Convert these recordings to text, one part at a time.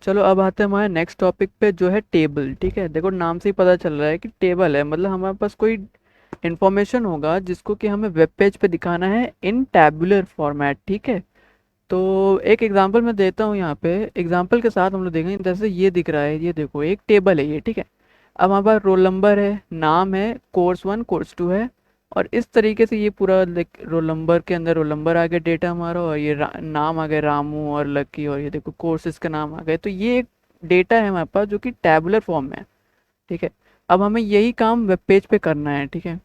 चलो अब आते हैं हमारे नेक्स्ट टॉपिक पे जो है टेबल। ठीक है, देखो नाम से ही पता चल रहा है कि टेबल है, मतलब हमारे पास कोई इंफॉर्मेशन होगा जिसको कि हमें वेब पेज पे दिखाना है इन टैबुलर फॉर्मेट। ठीक है, तो एक एग्जांपल मैं देता हूँ यहाँ पे। एग्जांपल के साथ हम लोग देखेंगे, जैसे ये दिख रहा है, ये देखो एक टेबल है ये। ठीक है, अब हमारे पास रोल नंबर है, नाम है, कोर्स 1 कोर्स 2 है, और इस तरीके से ये पूरा रोल नंबर के अंदर रोल नंबर आ गया डेटा हमारा, और ये नाम आ गए रामू और लकी, और ये देखो कोर्सेज का नाम आ गए। तो ये एक डेटा है हमारे पास जो कि टैबुलर फॉर्म में है। ठीक है, अब हमें यही काम वेब पेज पे करना है। ठीक है,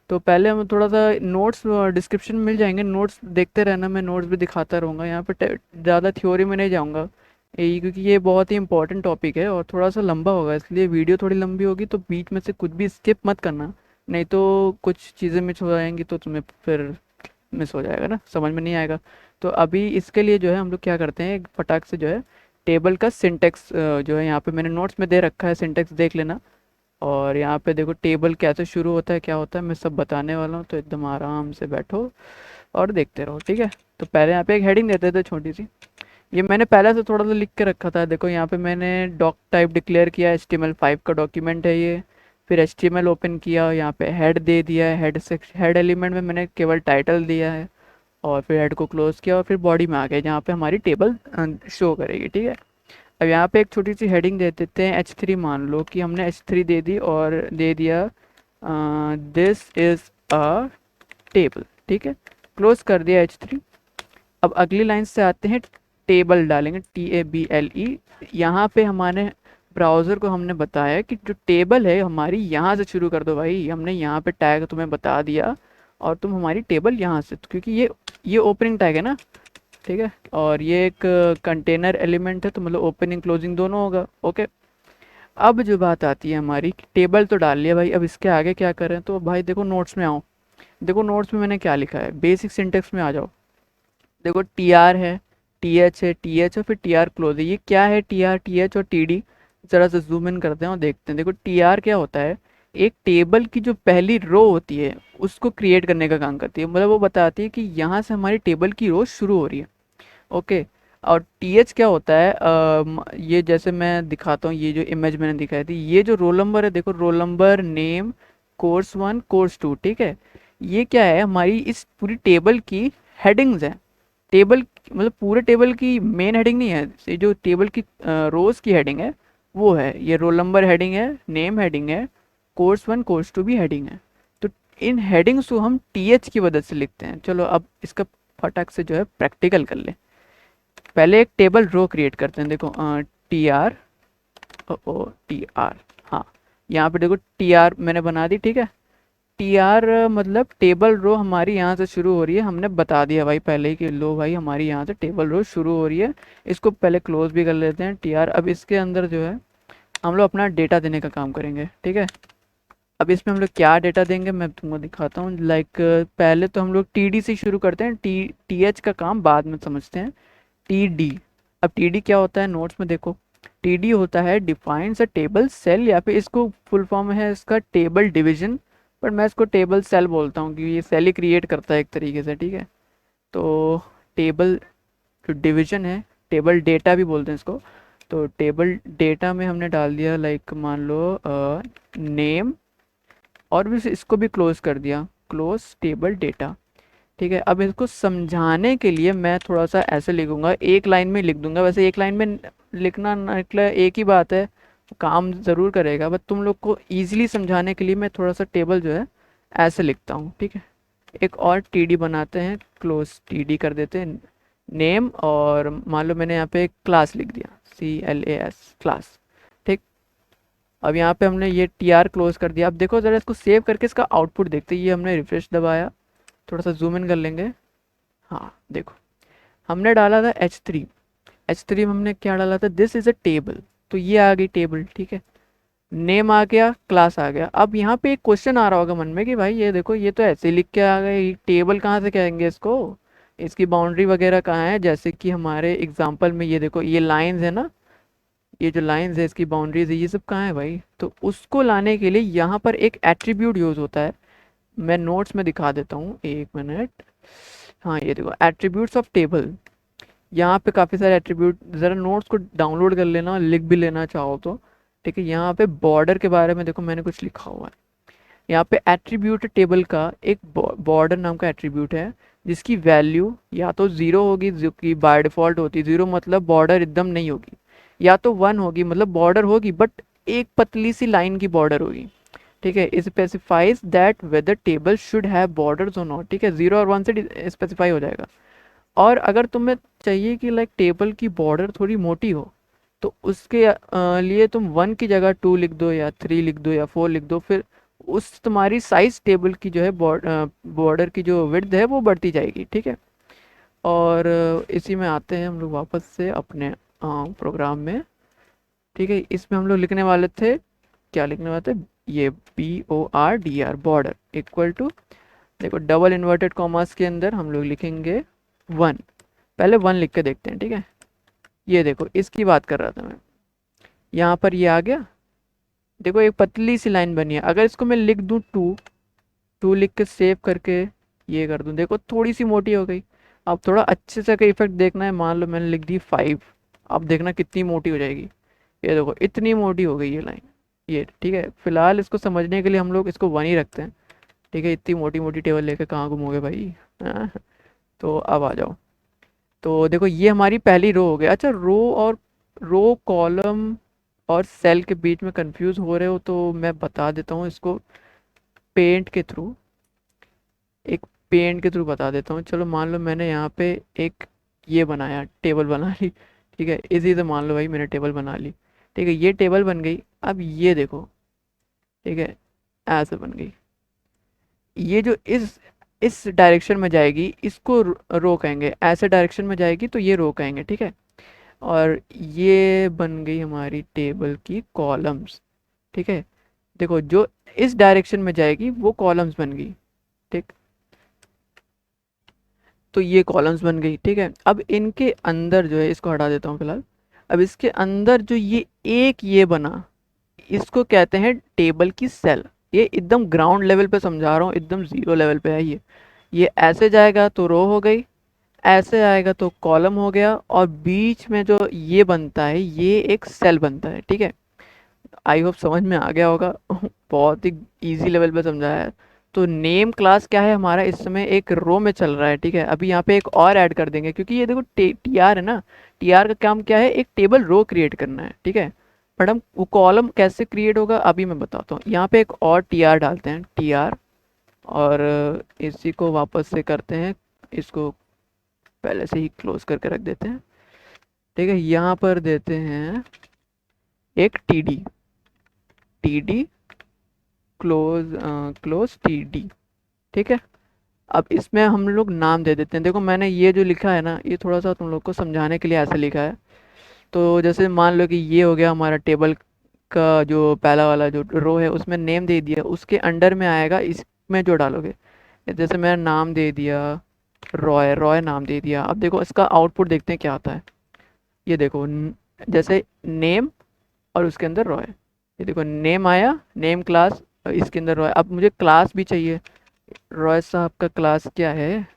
तो पहले हम थोड़ा सा नोट्स डिस्क्रिप्शन में मिल जाएंगे, नोट्स देखते रहना, मैं नोट्स भी दिखाता रहूँगा यहाँ पे। ज़्यादा थ्योरी में नहीं जाऊँगा क्योंकि ये बहुत ही इंपॉर्टेंट टॉपिक है और थोड़ा सा लंबा होगा, इसलिए वीडियो थोड़ी लंबी होगी, तो बीच में से कुछ भी स्किप मत करना, नहीं तो कुछ चीज़ें मिस हो जाएंगी तो तुम्हें फिर मिस हो जाएगा ना, समझ में नहीं आएगा। तो अभी इसके लिए जो है हम लोग क्या करते हैं, एक फटाक से जो है टेबल का सिंटेक्स जो है यहाँ पे मैंने नोट्स में दे रखा है, सिंटेक्स देख लेना। और यहाँ पे देखो टेबल कैसे शुरू होता है, क्या होता है, मैं सब बताने वाला हूँ, तो एकदम आराम से बैठो और देखते रहो। ठीक है, तो पहले यहाँ पे एक हेडिंग देते थे छोटी सी, ये मैंने पहले से थोड़ा सा लिख के रखा था। देखो यहाँ पे मैंने डॉक टाइप डिक्लेयर किया, HTML5 का डॉक्यूमेंट है ये। फिर HTML ओपन किया, यहाँ पे हेड दे दिया है, हेड एलिमेंट में मैंने केवल टाइटल दिया है, और फिर हेड को क्लोज किया, और फिर बॉडी में आ गए जहाँ पे हमारी टेबल शो करेगी। ठीक है, अब यहाँ पे एक छोटी सी हेडिंग दे देते हैं H3, मान लो कि हमने H3 दे दी और दे दिया दिस इज अ टेबल। ठीक है, क्लोज कर दिया H3। अब अगली लाइन से आते हैं, टेबल डालेंगे, TABLE। यहाँ पे हमारे ब्राउज़र को हमने बताया कि जो टेबल है हमारी यहाँ से शुरू कर दो भाई, हमने यहाँ पे टैग तुम्हें बता दिया, और तुम हमारी टेबल यहाँ से, क्योंकि ये ओपनिंग टैग है ना। ठीक है, और ये एक कंटेनर एलिमेंट है, तो मतलब ओपनिंग क्लोजिंग दोनों होगा। ओके, अब जो बात आती है हमारी, टेबल तो डाल लिया भाई, अब इसके आगे क्या करें, तो भाई देखो नोट्स में आओ, देखो नोट्स में मैंने क्या लिखा है, बेसिक सिंटेक्स में आ जाओ। देखो TR है, TH है, TH और फिर TR क्लोज है। ये क्या है, TR TH और TD, ज़रा सा जूम इन करते हैं और देखते हैं। देखो TR क्या होता है, एक टेबल की जो पहली रो होती है उसको क्रिएट करने का काम करती है, मतलब वो बताती है कि यहाँ से हमारी टेबल की रो शुरू हो रही है। ओके, और TH क्या होता है, ये जैसे मैं दिखाता हूँ, ये जो इमेज मैंने दिखाई थी, ये जो रोल नंबर है, देखो roll number, name, course 1 course 2। ठीक है, ये क्या है, हमारी इस पूरी टेबल की हेडिंग्स हैं। टेबल मतलब पूरे टेबल की मेन हेडिंग नहीं है, ये जो टेबल की रोज की हेडिंग है वो है, ये रोल नंबर हेडिंग है, नेम हेडिंग है, कोर्स 1 कोर्स 2 भी हेडिंग है। तो इन हेडिंग्स को हम TH की मदद से लिखते हैं। चलो अब इसका फटाक से जो है प्रैक्टिकल कर ले। पहले एक टेबल रो क्रिएट करते हैं। देखो TR, TR, हाँ, यहाँ पे देखो TR मैंने बना दी। ठीक है, TR मतलब टेबल रो हमारी यहाँ से शुरू हो रही है, हमने बता दिया भाई पहले ही कि लो भाई हमारी यहाँ से टेबल रो शुरू हो रही है। इसको पहले क्लोज भी कर लेते हैं TR। अब इसके अंदर जो है हम लोग अपना डेटा देने का काम करेंगे। ठीक है, अब इसमें हम लोग क्या डेटा देंगे मैं तुमको दिखाता हूँ। लाइक पहले तो हम लोग TD से शुरू करते हैं, TH का काम बाद में समझते हैं। TD, अब TD क्या होता है, नोट्स में देखो, TD होता है डिफाइंस अ टेबल सेल, या फिर इसको फुल फॉर्म है इसका टेबल डिवीजन, पर मैं इसको टेबल सेल बोलता हूँ क्योंकि ये सेल ही क्रिएट करता है एक तरीके से। ठीक है, तो टेबल जो डिवीजन है, टेबल डेटा भी बोलते हैं इसको, तो टेबल डेटा में हमने डाल दिया लाइक मान लो नेम, और भी इसको भी क्लोज कर दिया, क्लोज टेबल डेटा। ठीक है, अब इसको समझाने के लिए मैं थोड़ा सा ऐसे लिखूंगा, एक लाइन में लिख दूंगा। वैसे एक लाइन में लिखना निकला एक ही बात है, काम ज़रूर करेगा, बट तुम लोग को ईजिली समझाने के लिए मैं थोड़ा सा टेबल जो है ऐसे लिखता हूँ। ठीक है, एक और TD बनाते हैं, क्लोज TD कर देते हैं, नेम, और मान लो मैंने यहाँ पे एक क्लास लिख दिया, CLAS क्लास। ठीक, अब यहाँ पे हमने ये TR क्लोज कर दिया। अब देखो ज़रा इसको सेव करके इसका आउटपुट देखते हैं। ये हमने रिफ्रेश दबाया, थोड़ा सा जूम इन कर लेंगे। हाँ देखो, हमने डाला था H3 में हमने क्या डाला था, दिस इज अ टेबल, तो ये आ गई टेबल। ठीक है, नेम आ गया, क्लास आ गया। अब यहाँ पे एक क्वेश्चन आ रहा होगा मन में कि भाई ये देखो ये तो ऐसे लिख के आ गए, टेबल कहाँ से कहेंगे इसको, इसकी बाउंड्री वगैरह कहाँ है, जैसे कि हमारे एग्जाम्पल में ये देखो ये लाइंस है ना, ये जो लाइंस है इसकी बाउंड्रीज है, ये सब कहाँ है भाई। तो उसको लाने के लिए यहाँ पर एक एट्रीब्यूट यूज होता है, मैं नोट्स में दिखा देता हूँ, एक मिनट। हाँ ये देखो एट्रीब्यूट्स ऑफ टेबल, यहाँ पे काफ़ी सारे एट्रीब्यूट, ज़रा नोट्स को डाउनलोड कर लेना, लिख भी लेना चाहो तो। ठीक है, यहाँ पे बॉर्डर के बारे में देखो मैंने कुछ लिखा हुआ है। यहाँ पे एट्रीब्यूट टेबल का एक बॉर्डर नाम का एट्रीब्यूट है, जिसकी वैल्यू या तो 0 होगी, जो कि बाय डिफ़ॉल्ट होती है, 0 मतलब बॉर्डर एकदम नहीं होगी, या तो 1 होगी मतलब बॉर्डर होगी बट एक पतली सी लाइन की बॉर्डर होगी। ठीक है, specifies that whether table should have borders और नॉट। ठीक है, 0 और 1 से स्पेसिफाई हो जाएगा। और अगर तुम्हें चाहिए कि लाइक टेबल की बॉर्डर थोड़ी मोटी हो, तो उसके लिए तुम 1 की जगह 2 लिख दो या 3 लिख दो या 4 लिख दो, फिर उस तुम्हारी साइज टेबल की जो है बॉर्डर की जो विड्थ है वो बढ़ती जाएगी। ठीक है, और इसी में आते हैं हम लोग वापस से अपने प्रोग्राम में। ठीक है, इसमें हम लोग लिखने वाले थे, क्या लिखने वाले थे, ये BORDR बॉर्डर इक्वल टू, देखो डबल इन्वर्टेड कॉमास के अंदर हम लोग लिखेंगे 1। पहले 1 लिख के देखते हैं। ठीक है, ये देखो इसकी बात कर रहा था मैं, यहाँ पर ये आ गया। देखो एक पतली सी लाइन बनी है, अगर इसको मैं लिख दूँ 2, 2 लिख के सेव करके ये कर दूँ, देखो थोड़ी सी मोटी हो गई। अब थोड़ा अच्छे से का इफेक्ट देखना है, मान लो मैंने लिख दी 5, अब देखना कितनी मोटी हो जाएगी। ये देखो इतनी मोटी हो गई ये लाइन, ये। ठीक है, फिलहाल इसको समझने के लिए हम लोग इसको 1 ही रखते हैं। ठीक है, इतनी मोटी मोटी टेबल लेके कहाँ घूमोगे भाई। हाँ, तो अब आ जाओ। तो देखो ये हमारी पहली रो हो गई। अच्छा, रो कॉलम और सेल के बीच में कंफ्यूज हो रहे हो तो मैं बता देता हूँ इसको पेंट के थ्रू, एक पेंट के थ्रू बता देता हूँ। चलो मान लो मैंने यहाँ पे एक ये बनाया, टेबल बना ली। ठीक है, इसी से मान लो भाई मैंने टेबल बना ली। ठीक है, ये टेबल बन गई। अब ये देखो, ठीक है, ऐसे बन गई। ये जो इस डायरेक्शन में जाएगी इसको रो कहेंगे, ऐसे डायरेक्शन में जाएगी तो ये रो कहेंगे। ठीक है, और ये बन गई हमारी टेबल की कॉलम्स। ठीक है, देखो जो इस डायरेक्शन में जाएगी वो कॉलम्स बन गई। ठीक, तो ये कॉलम्स बन गई। ठीक है, अब इनके अंदर जो है, इसको हटा देता हूँ फिलहाल। अब इसके अंदर जो ये बना, इसको कहते हैं टेबल की सेल। ये एकदम ग्राउंड लेवल पे समझा रहा हूँ, एकदम जीरो लेवल पे है ये ऐसे जाएगा तो रो हो गई, ऐसे आएगा तो कॉलम हो गया, और बीच में जो ये बनता है ये एक सेल बनता है। ठीक है, आई होप समझ में आ गया होगा। बहुत ही इजी लेवल पे समझाया है। तो नेम क्लास क्या है हमारा, इस समय एक रो में चल रहा है। ठीक है, अभी यहाँ पे एक और ऐड कर देंगे, क्योंकि ये देखो टीआर है ना, टीआर का काम क्या है, एक टेबल रो क्रिएट करना है। ठीक है, बट हम वो कॉलम कैसे क्रिएट होगा अभी मैं बताता हूँ। यहाँ पे एक और टीआर डालते हैं, टीआर, और इसी को वापस से करते हैं, इसको पहले से ही क्लोज करके रख देते हैं। ठीक है, यहाँ पर देते हैं एक TD, TD close, close TD. ठीक है, अब इसमें हम लोग नाम दे देते हैं। देखो मैंने ये जो लिखा है ना, ये थोड़ा सा तुम लोग को समझाने के लिए ऐसे लिखा है। तो जैसे मान लो कि ये हो गया हमारा टेबल का जो पहला वाला जो रो है, उसमें नेम दे दिया, उसके अंडर में आएगा इसमें जो डालोगे। जैसे मैंने नाम दे दिया रॉय, रॉय नाम दे दिया। अब देखो इसका आउटपुट देखते हैं क्या आता है। ये देखो जैसे नेम और उसके अंदर रॉय, ये देखो नेम आया, नेम क्लास, इसके अंदर रॉय। अब मुझे क्लास भी चाहिए। रॉय साहब का क्लास क्या है,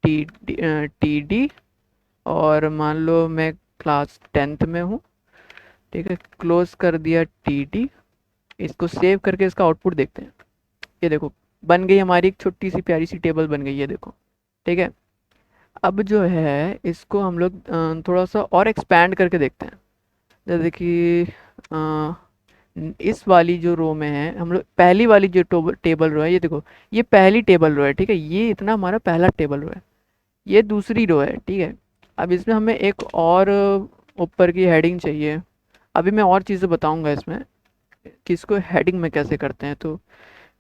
टी डी, और मान लो मैं क्लास 10th में हूँ। ठीक है, क्लोज कर दिया टी डी। इसको सेव करके इसका आउटपुट देखते हैं। ये देखो बन गई हमारी एक छोटी सी प्यारी सी टेबल बन गई है, देखो। ठीक है, अब जो है इसको हम लोग थोड़ा सा और एक्सपैंड करके देखते हैं। जैसे कि इस वाली जो रो में है हम लोग, पहली वाली जो टेबल रो है, ये देखो ये पहली टेबल रो है। ठीक है, ये इतना हमारा पहला टेबल रो है, ये दूसरी रो है। ठीक है, अब इसमें हमें एक और ऊपर की हेडिंग चाहिए। अभी मैं और चीज़ें बताऊंगा इसमें कि इसको हेडिंग में कैसे करते हैं। तो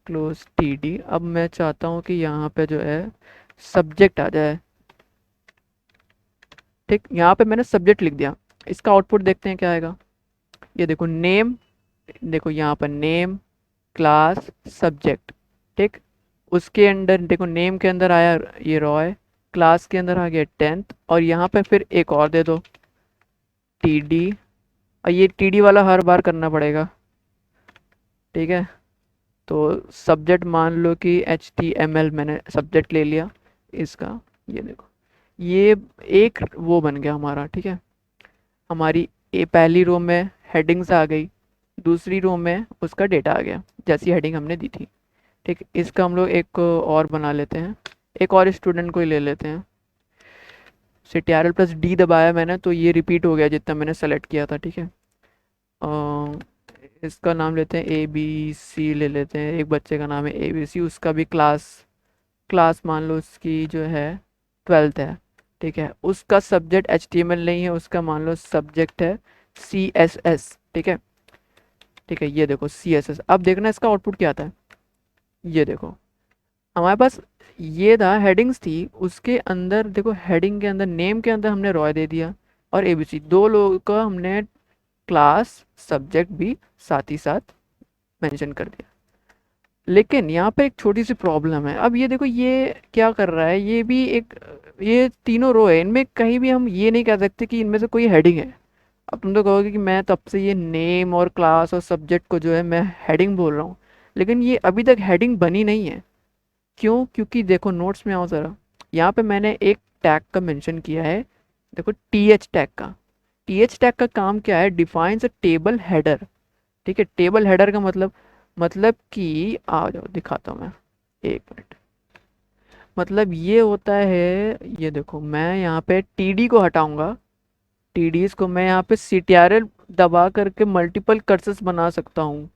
क्लोज टी डी, अब मैं चाहता हूँ कि यहाँ पे जो है सब्जेक्ट आ जाए। ठीक, यहाँ पे मैंने सब्जेक्ट लिख दिया। इसका आउटपुट देखते हैं क्या आएगा। ये देखो नेम, देखो यहाँ पर नेम क्लास सब्जेक्ट। ठीक, उसके अंदर देखो नेम के अंदर आया ये रॉय, क्लास के अंदर आ गया 10th, और यहाँ पे फिर एक और दे दो टी डी, और ये टी डी वाला हर बार करना पड़ेगा। ठीक है, तो सब्जेक्ट मान लो कि HTML मैंने सब्जेक्ट ले लिया इसका। ये देखो ये एक वो बन गया हमारा, ठीक है। हमारी पहली रो में हेडिंग्स आ गई, दूसरी रो में उसका डेटा आ गया जैसी हेडिंग हमने दी थी। ठीक, इसका हम लोग एक और बना लेते हैं, एक और स्टूडेंट को ही ले लेते हैं। CTRL प्लस डी दबाया मैंने तो ये रिपीट हो गया जितना मैंने सेलेक्ट किया था, ठीक है। इसका नाम लेते हैं ABC, ले लेते हैं, एक बच्चे का नाम है ABC, उसका भी क्लास क्लास मान लो उसकी जो है 12th है, ठीक है। उसका सब्जेक्ट HTML नहीं है, उसका मान लो सब्जेक्ट है CSS, ठीक है। ठीक है, ये देखो CSS। अब देखना इसका आउटपुट क्या आता है। ये देखो हमारे पास ये था, हेडिंग्स थी, उसके अंदर देखो हेडिंग के अंदर नेम के अंदर हमने रॉय दे दिया, और ABC दो लोगों का हमने क्लास सब्जेक्ट भी साथ ही साथ मेंशन कर दिया। लेकिन यहाँ पे एक छोटी सी प्रॉब्लम है। अब ये देखो ये क्या कर रहा है, ये भी एक, ये तीनों रो है, इनमें कहीं भी हम ये नहीं कह सकते कि इनमें से कोई हेडिंग है। अब तुम तो कहोगे कि मैं तब से ये नेम और क्लास और सब्जेक्ट को जो है मैं हेडिंग बोल रहा हूँ, लेकिन ये अभी तक हेडिंग बनी नहीं है। क्यों? क्योंकि देखो नोट्स में आओ ज़रा, यहाँ पे मैंने एक टैग का मेंशन किया है, देखो TH टैग का। TH टैग का काम क्या है? डिफाइंस अ टेबल हेडर, ठीक है। टेबल हेडर का मतलब कि आ जाओ दिखाता हूँ मैं, एक मिनट। मतलब ये होता है, ये देखो मैं यहाँ पे TD को हटाऊंगा, TDs को मैं यहाँ पे CTRL दबा करके मल्टीपल कर्सर्स बना सकता हूँ,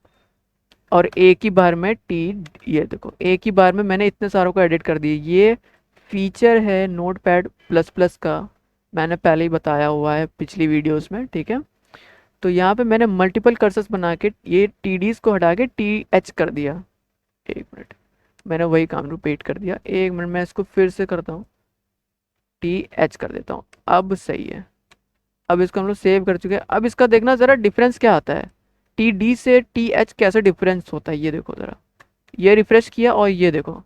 और एक ही बार में ये देखो एक ही बार में मैंने इतने सारों को एडिट कर दिए। ये फीचर है नोटपैड प्लस प्लस का, मैंने पहले ही बताया हुआ है पिछली वीडियोस में, ठीक है। तो यहाँ पे मैंने मल्टीपल कर्सर्स बना के ये TDs को हटा के TH कर दिया। एक मिनट, मैंने वही काम रिपीट कर दिया, एक मिनट मैं इसको फिर से करता हूँ, TH कर देता हूँ, अब सही है। अब इसको हम लोग सेव कर चुके हैं। अब इसका देखना ज़रा डिफरेंस क्या आता है, TD से TH कैसे डिफरेंस होता है, ये देखो ज़रा। ये रिफ्रेश किया और ये देखो,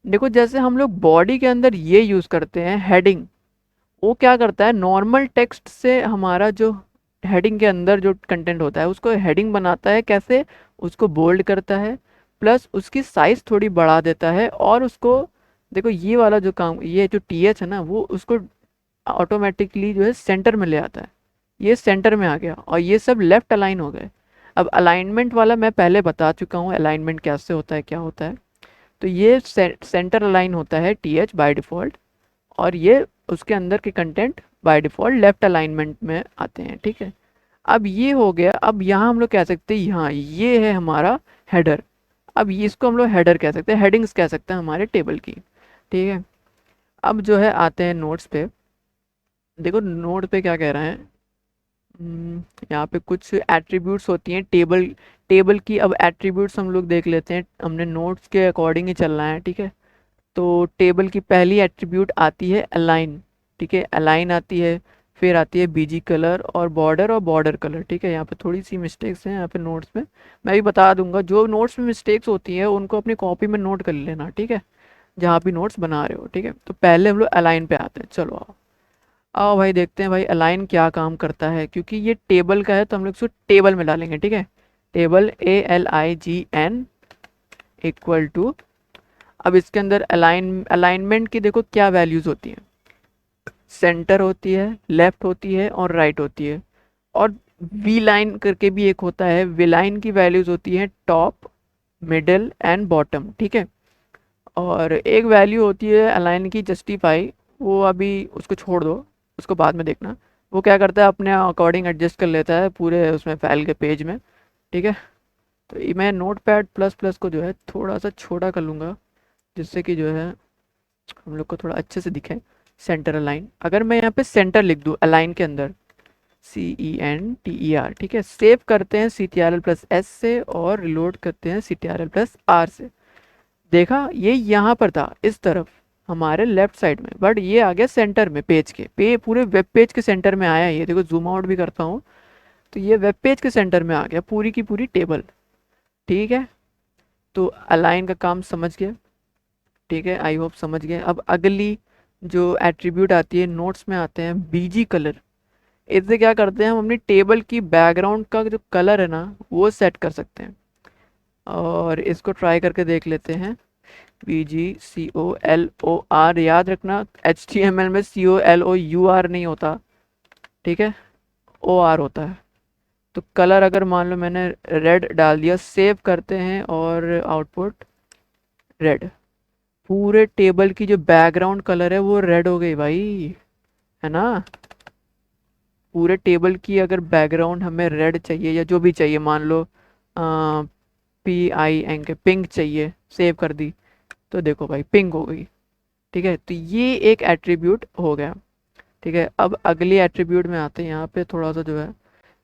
देखो जैसे हम लोग बॉडी के अंदर ये यूज़ करते हैं हेडिंग, वो क्या करता है, नॉर्मल टेक्स्ट से हमारा जो हेडिंग के अंदर जो कंटेंट होता है उसको हेडिंग बनाता है, कैसे? उसको बोल्ड करता है, प्लस उसकी साइज थोड़ी बढ़ा देता है, और उसको देखो ये वाला जो काम, ये जो TH है ना, वो उसको ऑटोमेटिकली जो है सेंटर में ले आता है। ये सेंटर में आ गया और ये सब लेफ्ट अलाइन हो गए। अब अलाइनमेंट वाला मैं पहले बता चुका हूँ, अलाइनमेंट कैसे होता है, क्या होता है। तो ये सेंटर अलाइन होता है TH बाय डिफ़ॉल्ट, और ये उसके अंदर के content by default left alignment में आते हैं, ठीक है। अब ये हो गया। अब यहाँ हम लोग कह सकते हैं, यहाँ ये है हमारा हेडर। अब ये इसको हम लोग हेडर कह सकते हैं, हेडिंग्स कह सकते हैं हमारे टेबल की, ठीक है। अब जो है आते हैं नोट्स पे। देखो नोट पे क्या कह रहा है, यहाँ पे कुछ एट्रीब्यूट्स होती हैं टेबल टेबल की। अब एट्रीब्यूट्स हम लोग देख लेते हैं, हमने नोट्स के अकॉर्डिंग ही चलना है, ठीक है। तो टेबल की पहली एट्रीब्यूट आती है अलाइन, ठीक है, अलाइन आती है। फिर आती है BG कलर और बॉर्डर कलर, ठीक है। यहाँ पे थोड़ी सी मिस्टेक्स हैं यहाँ पे नोट्स में, मैं भी बता दूंगा। जो नोट्स में मिस्टेक्स होती हैं उनको अपनी कॉपी में नोट कर लेना, ठीक है, जहाँ भी नोट्स बना रहे हो, ठीक है। तो पहले हम लोग अलाइन पे आते हैं, चलो आओ। आओ भाई देखते हैं भाई अलाइन क्या काम करता है, क्योंकि ये टेबल का है तो हम लोग इसको टेबल में डालेंगे, ठीक है। टेबल ALIGN इक्वल टू, अब इसके अंदर अलाइनमेंट की देखो क्या वैल्यूज़ होती हैं, सेंटर होती है, लेफ्ट होती है और राइट होती है। और वी लाइन करके भी एक होता है, वी लाइन की वैल्यूज़ होती हैं टॉप, मिडल एंड बॉटम, ठीक है। और एक वैल्यू होती है अलाइन की जस्टिफाई, वो अभी उसको छोड़ दो, उसको बाद में देखना। वो क्या करता है, अपने अकॉर्डिंग एडजस्ट कर लेता है पूरे उसमें फाइल के पेज में, ठीक है। तो मैं नोटपैड प्लस प्लस को जो है थोड़ा सा छोटा कर लूँगा, जिससे कि जो है हम लोग को थोड़ा अच्छे से दिखे सेंटर अलाइन। अगर मैं यहाँ पे सेंटर लिख दूँ अलाइन के अंदर, CENTER, ठीक है। सेव करते हैं CTRL प्लस S से और रिलोड करते हैं CTRL प्लस R से। देखा ये यहाँ पर था इस तरफ हमारे लेफ्ट साइड में, बट ये आ गया सेंटर में, पेज के पूरे वेब पेज के सेंटर में आया। ये देखो जूम आउट भी करता हूँ तो ये वेब पेज के सेंटर में आ गया पूरी की पूरी टेबल, ठीक है। तो अलाइन का काम समझ गए, ठीक है, आई होप समझ गए। अब अगली जो एट्रीब्यूट आती है नोट्स में आते हैं BG कलर। इससे क्या करते हैं, हम अपनी टेबल की बैकग्राउंड का जो कलर है ना वो सेट कर सकते हैं, और इसको ट्राई करके देख लेते हैं। VGCOLOR, याद रखना HTML में COLOUR नहीं होता, ठीक है, OR होता है। तो कलर अगर मान लो मैंने रेड डाल दिया, सेव करते हैं और आउटपुट रेड, पूरे टेबल की जो बैकग्राउंड कलर है वो रेड हो गई भाई, है ना। पूरे टेबल की अगर बैकग्राउंड हमें रेड चाहिए या जो भी चाहिए, मान लो PINK पिंक चाहिए, सेव कर दी तो देखो भाई पिंक हो गई, ठीक है। तो ये एक एट्रीब्यूट हो गया, ठीक है। अब अगली एट्रीब्यूट में आते हैं, यहाँ पे थोड़ा सा जो है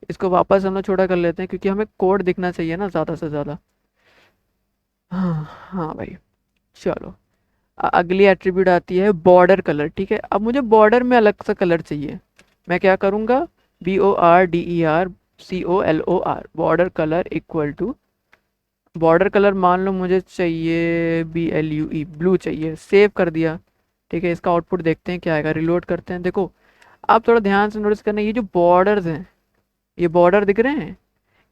इसको वापस हम लोग छोटा कर लेते हैं क्योंकि हमें कोड दिखना चाहिए ना ज़्यादा से ज़्यादा। हाँ हाँ भाई, चलो अगली एट्रीब्यूट आती है बॉर्डर कलर, ठीक है। अब मुझे बॉर्डर में अलग सा कलर चाहिए, मैं क्या करूँगा, BORDER COLOR, border colour equal to, border colour मान लो मुझे चाहिए BLUE, ब्लू चाहिए, सेव कर दिया, ठीक है। इसका आउटपुट देखते हैं क्या आएगा, रिलोड करते हैं। देखो आप थोड़ा ध्यान से नोटिस करना, ये जो बॉर्डर्स हैं, ये बॉर्डर दिख रहे हैं,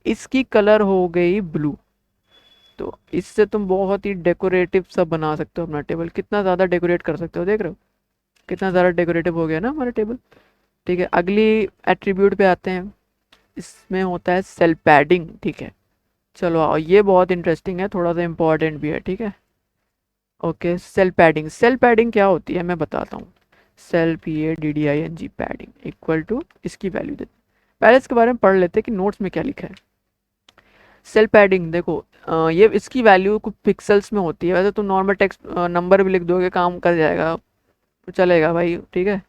इसकी कलर हो गई ब्लू। तो इससे तुम बहुत ही डेकोरेटिव सा बना सकते हो अपना टेबल, कितना ज़्यादा डेकोरेट कर सकते हो, देख रहे हो कितना ज़्यादा डेकोरेटिव हो गया ना हमारा टेबल, ठीक है। अगली एट्रीब्यूट पे आते हैं, इसमें होता है सेल पैडिंग, ठीक है। चलो आओ, ये बहुत इंटरेस्टिंग है, थोड़ा सा इंपॉर्टेंट भी है, ठीक है। Okay, cell padding, cell padding क्या होती है मैं बताता हूँ। Cell PADDING padding equal to, इसकी वैल्यू देते हैं। पहले इसके बारे में पढ़ लेते हैं कि नोट्स में क्या लिखा है। सेल पैडिंग देखो, ये इसकी वैल्यू कुछ पिक्सल्स में होती है, वैसे तो नॉर्मल टेक्स्ट नंबर भी लिख दोगे काम कर जाएगा, तो चलेगा भाई, ठीक है।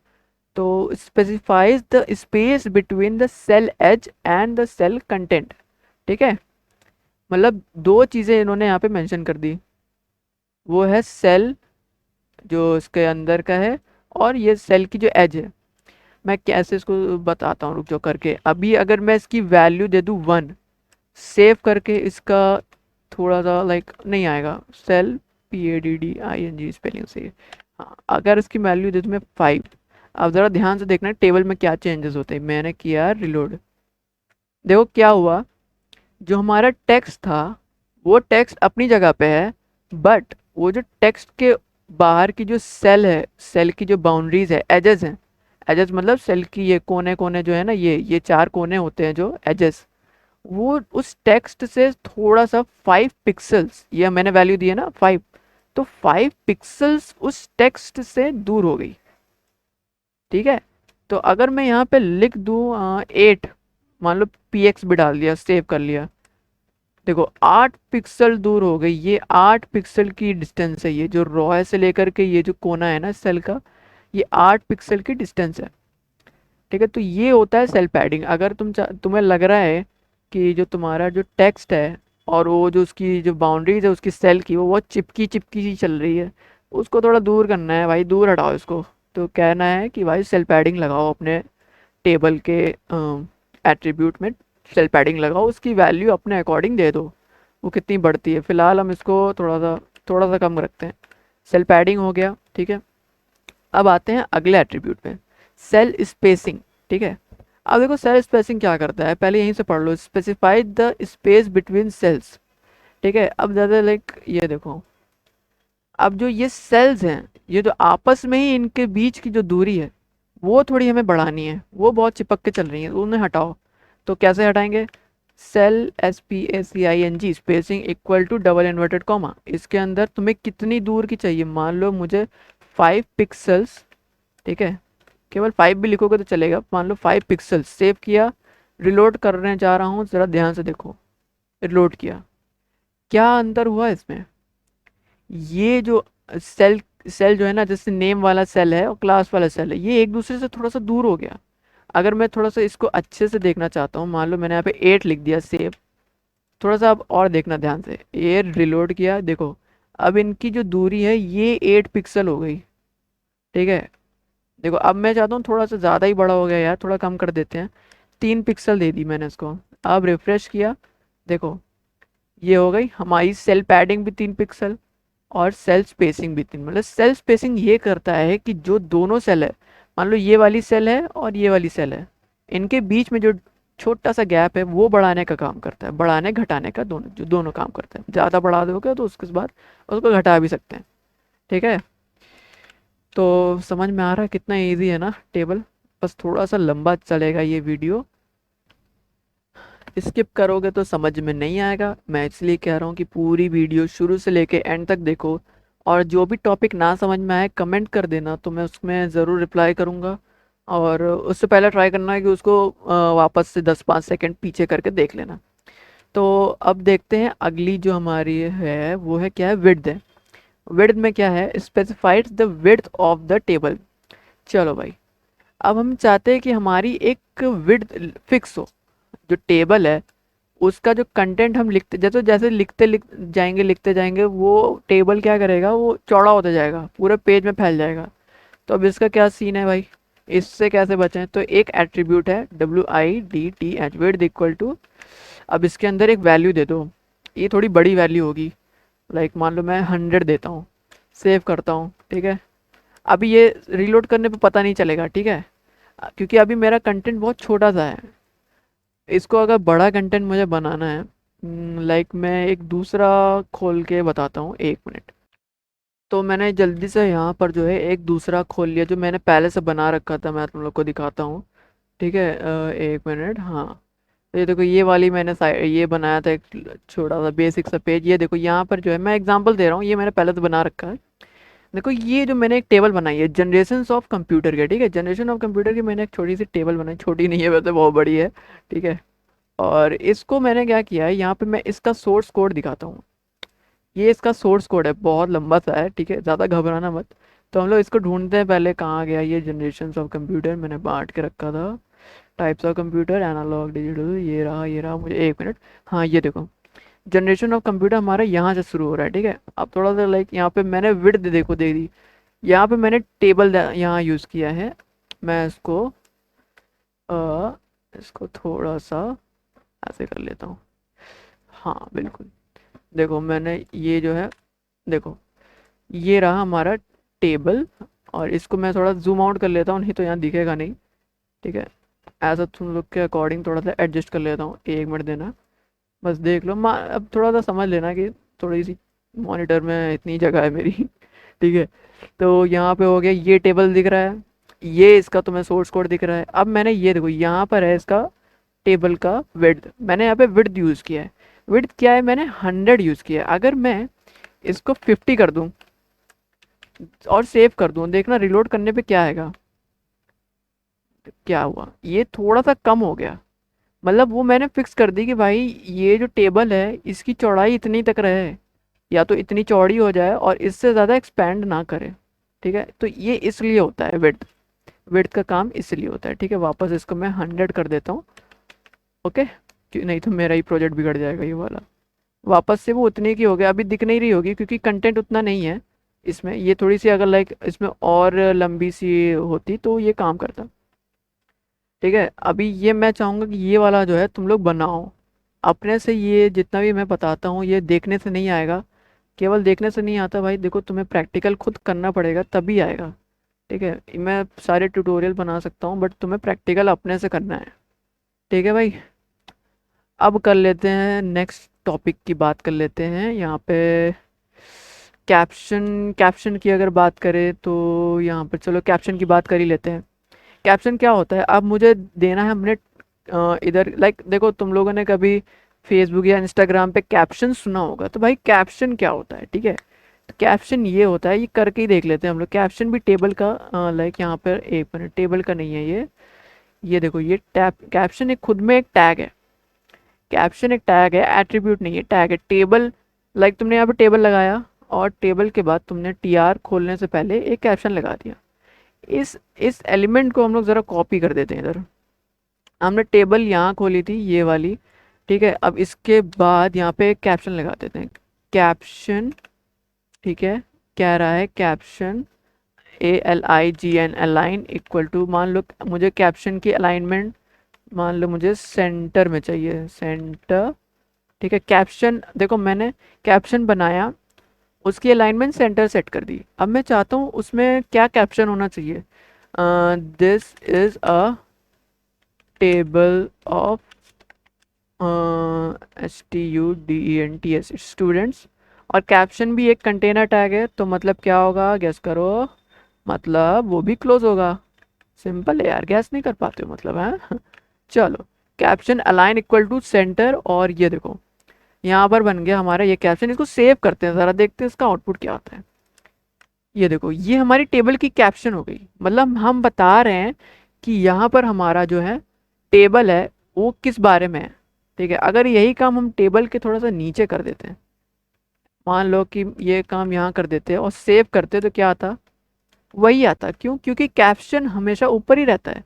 तो specifies the space between the cell edge and the cell content, ठीक है। मतलब दो चीज़ें इन्होंने यहाँ पे मेंशन कर दी, वो है सेल जो इसके अंदर का है और ये सेल की जो एज है। मैं कैसे इसको बताता हूँ, रुक जाओ करके। अभी अगर मैं इसकी वैल्यू दे दूँ 1, सेव करके इसका थोड़ा सा लाइक नहीं आएगा, सेल PADDING स्पेलिंग से। हाँ, अगर इसकी वैल्यू दे दूँ मैं 5, अब ज़रा ध्यान से देखना टेबल में क्या चेंजेस होते हैं। मैंने किया रिलोड, देखो क्या हुआ, जो हमारा टेक्स्ट था वो टेक्स्ट अपनी जगह पे है, बट वो जो टेक्स्ट के बाहर की जो सेल है, सेल की जो बाउंड्रीज है, एजेस हैं, एजेस मतलब सेल की ये कोने कोने जो है ना, ये 4 कोने होते हैं जो एजेस, वो उस टेक्स्ट से थोड़ा सा 5 पिक्सल्स, ये मैंने वैल्यू दी है ना 5, तो 5 पिक्सल्स उस टेक्स्ट से दूर हो गई, ठीक है। तो अगर मैं यहाँ पे लिख दूँ 8, मान लो PX भी डाल दिया, सेव कर लिया, देखो 8 पिक्सल दूर हो गई, ये 8 पिक्सल की डिस्टेंस है, ये जो रॉ है से लेकर के ये जो कोना है ना सेल का, ये 8 पिक्सल की डिस्टेंस है, ठीक है। तो ये होता है सेल पैडिंग। अगर तुम्हें लग रहा है कि जो तुम्हारा जो टेक्स्ट है और वो जो उसकी जो बाउंड्रीज है उसकी सेल की, वो बहुत चिपकी चिपकी सी चल रही है, उसको थोड़ा दूर करना है भाई, दूर हटाओ इसको। तो कहना है कि भाई सेल पैडिंग लगाओ अपने टेबल के एट्रीब्यूट में, सेल पैडिंग लगाओ, उसकी वैल्यू अपने अकॉर्डिंग दे दो, वो कितनी बढ़ती है। फिलहाल हम इसको थोड़ा सा कम रखते हैं। सेल पैडिंग हो गया, ठीक है। अब आते हैं अगले एट्रीब्यूट पे, सेल स्पेसिंग, ठीक है। अब देखो सेल स्पेसिंग क्या करता है, पहले यहीं से पढ़ लो, specify the space between cells, ठीक है। अब ज़्यादा लाइक ये देखो, अब जो ये सेल्स हैं, ये जो आपस में ही इनके बीच की जो दूरी है वो थोड़ी हमें बढ़ानी है, वो बहुत चिपक के चल रही है, उन्हें हटाओ। तो कैसे हटाएंगे, cell SPACING spacing equal to double inverted comma, इसके अंदर तुम्हें कितनी दूर की चाहिए, मान लो मुझे 5 पिक्सल्स, ठीक है। केवल 5 भी लिखोगे तो चलेगा, मान लो 5 पिक्सल्स, सेव किया, रिलोड करने जा रहा हूँ, ज़रा ध्यान से देखो, रिलोड किया, क्या अंतर हुआ इसमें, ये जो सेल सेल जो है ना, जैसे नेम वाला सेल है और क्लास वाला सेल है, ये एक दूसरे से थोड़ा सा दूर हो गया। अगर मैं थोड़ा सा इसको अच्छे से देखना चाहता हूँ, मान लो मैंने यहाँ पे 8 लिख दिया, सेव, थोड़ा सा अब और देखना ध्यान से, ये रिलोड किया, देखो अब इनकी जो दूरी है ये 8 पिक्सल हो गई, ठीक है। देखो अब मैं चाहता हूँ थोड़ा सा ज़्यादा ही बड़ा हो गया यार, थोड़ा कम कर देते हैं, 3 पिक्सल दे दी मैंने इसको। अब रिफ्रेश किया, देखो ये हो गई हमारी सेल पैडिंग भी 3 पिक्सल और सेल स्पेसिंग भी 3, मतलब सेल स्पेसिंग ये करता है कि जो दोनों सेल है, मान लो ये वाली सेल है और ये वाली सेल है, इनके बीच में जो छोटा सा गैप है वो बढ़ाने का काम करता है, बढ़ाने घटाने का दोनों, जो दोनों काम करता है। ज़्यादा बढ़ा दोगे तो उसके बाद उसको घटा भी सकते हैं, ठीक है। तो समझ में आ रहा है कितना इजी है ना टेबल। बस थोड़ा सा लंबा चलेगा ये वीडियो, स्किप करोगे तो समझ में नहीं आएगा। मैं इसलिए कह रहा हूँ कि पूरी वीडियो शुरू से लेके एंड तक देखो, और जो भी टॉपिक ना समझ में आए कमेंट कर देना, तो मैं उसमें ज़रूर रिप्लाई करूँगा। और उससे पहले ट्राई करना है कि उसको वापस से 10-5 सेकंड पीछे करके देख लेना। तो अब देखते हैं अगली जो हमारी है वो है क्या है, विड्थ है। विड्थ में क्या है, specifies the width of the table. चलो भाई, अब हम चाहते हैं कि हमारी एक विड्थ फिक्स हो। जो टेबल है उसका जो कंटेंट हम लिखते, जैसे जैसे लिखते जाएंगे वो टेबल क्या करेगा, वो चौड़ा होता जाएगा, पूरे पेज में फैल जाएगा। तो अब इसका क्या सीन है भाई, इससे कैसे बचें? तो एक एट्रीब्यूट है WIDTH, विड्थ इक्वल टू, अब इसके अंदर एक वैल्यू दे दो। ये थोड़ी बड़ी वैल्यू होगी, लाइक मान लो मैं 100 देता हूँ, सेव करता हूँ, ठीक है। अभी ये रीलोड करने पे पता नहीं चलेगा, ठीक है, क्योंकि अभी मेरा कंटेंट बहुत छोटा सा है। इसको अगर बड़ा कंटेंट मुझे बनाना है, लाइक मैं एक दूसरा खोल के बताता हूँ, 1 मिनट। तो मैंने जल्दी से यहाँ पर जो है एक दूसरा खोल लिया जो मैंने पहले से बना रखा था, मैं तुम लोग को दिखाता हूँ, ठीक है। 1 मिनट, हाँ। तो ये देखो, ये वाली मैंने ये बनाया था एक छोटा सा बेसिक सा पेज। ये देखो यहाँ पर जो है, मैं एग्जांपल दे रहा हूँ, ये मैंने पहले से बना रखा है। देखो ये जो मैंने एक टेबल बनाई है जनरेशन ऑफ कंप्यूटर के, ठीक है, जनरेशन ऑफ कंप्यूटर की मैंने एक छोटी सी टेबल बनाई, छोटी नहीं है वैसे, बहुत बड़ी है, ठीक है। और इसको मैंने क्या किया है, यहाँ पे मैं इसका सोर्स कोड दिखाता हूँ। ये इसका सोर्स कोड है, बहुत लंबा सा है, ठीक है, ज़्यादा घबराना मत। तो हम लोग इसको ढूंढते हैं, पहले कहाँ गया ये जनरेशन ऑफ कंप्यूटर, मैंने बांट के रखा था। Types of computer, analogue, digital, ये रहा मुझे, 1 मिनट। हाँ ये देखो, जनरेशन ऑफ कंप्यूटर हमारा यहाँ से शुरू हो रहा है, ठीक है। अब थोड़ा सा लाइक यहाँ पे मैंने विड्थ देखो दे दी, यहाँ पे मैंने टेबल यहाँ यूज़ किया है। मैं इसको थोड़ा सा ऐसे कर लेता हूँ, हाँ बिल्कुल। देखो मैंने ये जो है, देखो ये रहा हमारा टेबल, और इसको मैं थोड़ा जूम आउट कर लेता हूँ, नहीं तो यहाँ दिखेगा नहीं, ठीक है। ऐसा तुम लोग के अकॉर्डिंग थोड़ा सा एडजस्ट कर लेता हूँ, 1 मिनट देना, बस देख लो। अब थोड़ा सा समझ लेना कि थोड़ी सी मॉनिटर में इतनी जगह है मेरी ठीक है। तो यहाँ पे हो गया, ये टेबल दिख रहा है, ये इसका तुम्हें सोर्स कोड दिख रहा है। अब मैंने ये देखो यहाँ पर है इसका टेबल का विड्थ, मैंने यहाँ पे विड्थ यूज़ किया है। विड्थ क्या है, मैंने 100 यूज़ किया है। अगर मैं इसको 50 कर दूँ और सेव कर दूँ, देखना रिलोड करने पे क्या आएगा, क्या हुआ, ये थोड़ा सा कम हो गया। मतलब वो मैंने फिक्स कर दी कि भाई ये जो टेबल है इसकी चौड़ाई इतनी तक रहे, या तो इतनी चौड़ी हो जाए और इससे ज़्यादा एक्सपैंड ना करे, ठीक है। तो ये इसलिए होता है विड्थ, विड्थ का काम इसलिए होता है, ठीक है। वापस इसको मैं 100 कर देता हूँ, ओके, क्यों नहीं तो मेरा ही प्रोजेक्ट बिगड़ जाएगा ये वाला। वापस से वो उतनी की हो गया, अभी दिख नहीं रही होगी क्योंकि कंटेंट उतना नहीं है इसमें। ये थोड़ी सी अगर लाइक इसमें और लंबी सी होती तो ये काम करता, ठीक है। अभी ये मैं चाहूँगा कि ये वाला जो है तुम लोग बनाओ अपने से। ये जितना भी मैं बताता हूँ ये देखने से नहीं आएगा, केवल देखने से नहीं आता भाई, देखो तुम्हें प्रैक्टिकल खुद करना पड़ेगा तभी आएगा, ठीक है। मैं सारे ट्यूटोरियल बना सकता हूँ बट तुम्हें प्रैक्टिकल अपने से करना है, ठीक है भाई। अब कर लेते हैं नेक्स्ट टॉपिक की बात कर लेते हैं यहाँ पे, कैप्शन। कैप्शन की अगर बात करें तो यहाँ पर चलो कैप्शन की बात कर ही लेते हैं। कैप्शन क्या होता है, अब मुझे देना है हमने इधर, लाइक देखो तुम लोगों ने कभी फेसबुक या इंस्टाग्राम पे कैप्शन सुना होगा, तो भाई कैप्शन क्या होता है, ठीक है। तो कैप्शन ये होता है, ये करके ही देख लेते हैं हम लोग। कैप्शन भी टेबल का, लाइक यहाँ पर 1 मिनट, टेबल का नहीं है ये देखो, ये टैब कैप्शन एक खुद में एक टैग है। कैप्शन एक टैग है, एट्रीब्यूट नहीं है, टैग है। टेबल, लाइक तुमने यहाँ पे टेबल लगाया और टेबल के बाद तुमने TR खोलने से पहले एक कैप्शन लगा दिया। इस एलिमेंट को हम लोग ज़रा कॉपी कर देते हैं इधर। हमने टेबल यहाँ खोली थी ये वाली, ठीक है। अब इसके बाद यहाँ पे कैप्शन लगा देते हैं, कैप्शन, ठीक है। कह रहा है caption ALIGN align equal to, मान लो मुझे कैप्शन की अलाइनमेंट, मान लो मुझे सेंटर में चाहिए, सेंटर, ठीक है। कैप्शन देखो मैंने कैप्शन बनाया, उसकी अलाइनमेंट सेंटर सेट कर दी। अब मैं चाहता हूँ उसमें क्या कैप्शन होना चाहिए, this is a table of STUDENTS students, और कैप्शन भी एक कंटेनर टैग है, तो मतलब क्या होगा, गेस करो, मतलब वो भी क्लोज होगा। सिंपल है यार, गैस नहीं कर पाते हो मतलब, है। चलो, caption align equal to centre, और ये देखो यहाँ पर बन गया हमारा ये कैप्शन। इसको सेव करते हैं, ज़रा देखते हैं इसका आउटपुट क्या आता है। ये देखो, ये हमारी टेबल की कैप्शन हो गई। मतलब हम बता रहे हैं कि यहाँ पर हमारा जो है टेबल है वो किस बारे में है। ठीक है, अगर यही काम हम टेबल के थोड़ा सा नीचे कर देते हैं, मान लो कि ये काम यहाँ कर देते हैं और सेव करते, तो क्या आता, वही आता। क्यों? क्योंकि कैप्शन हमेशा ऊपर ही रहता है।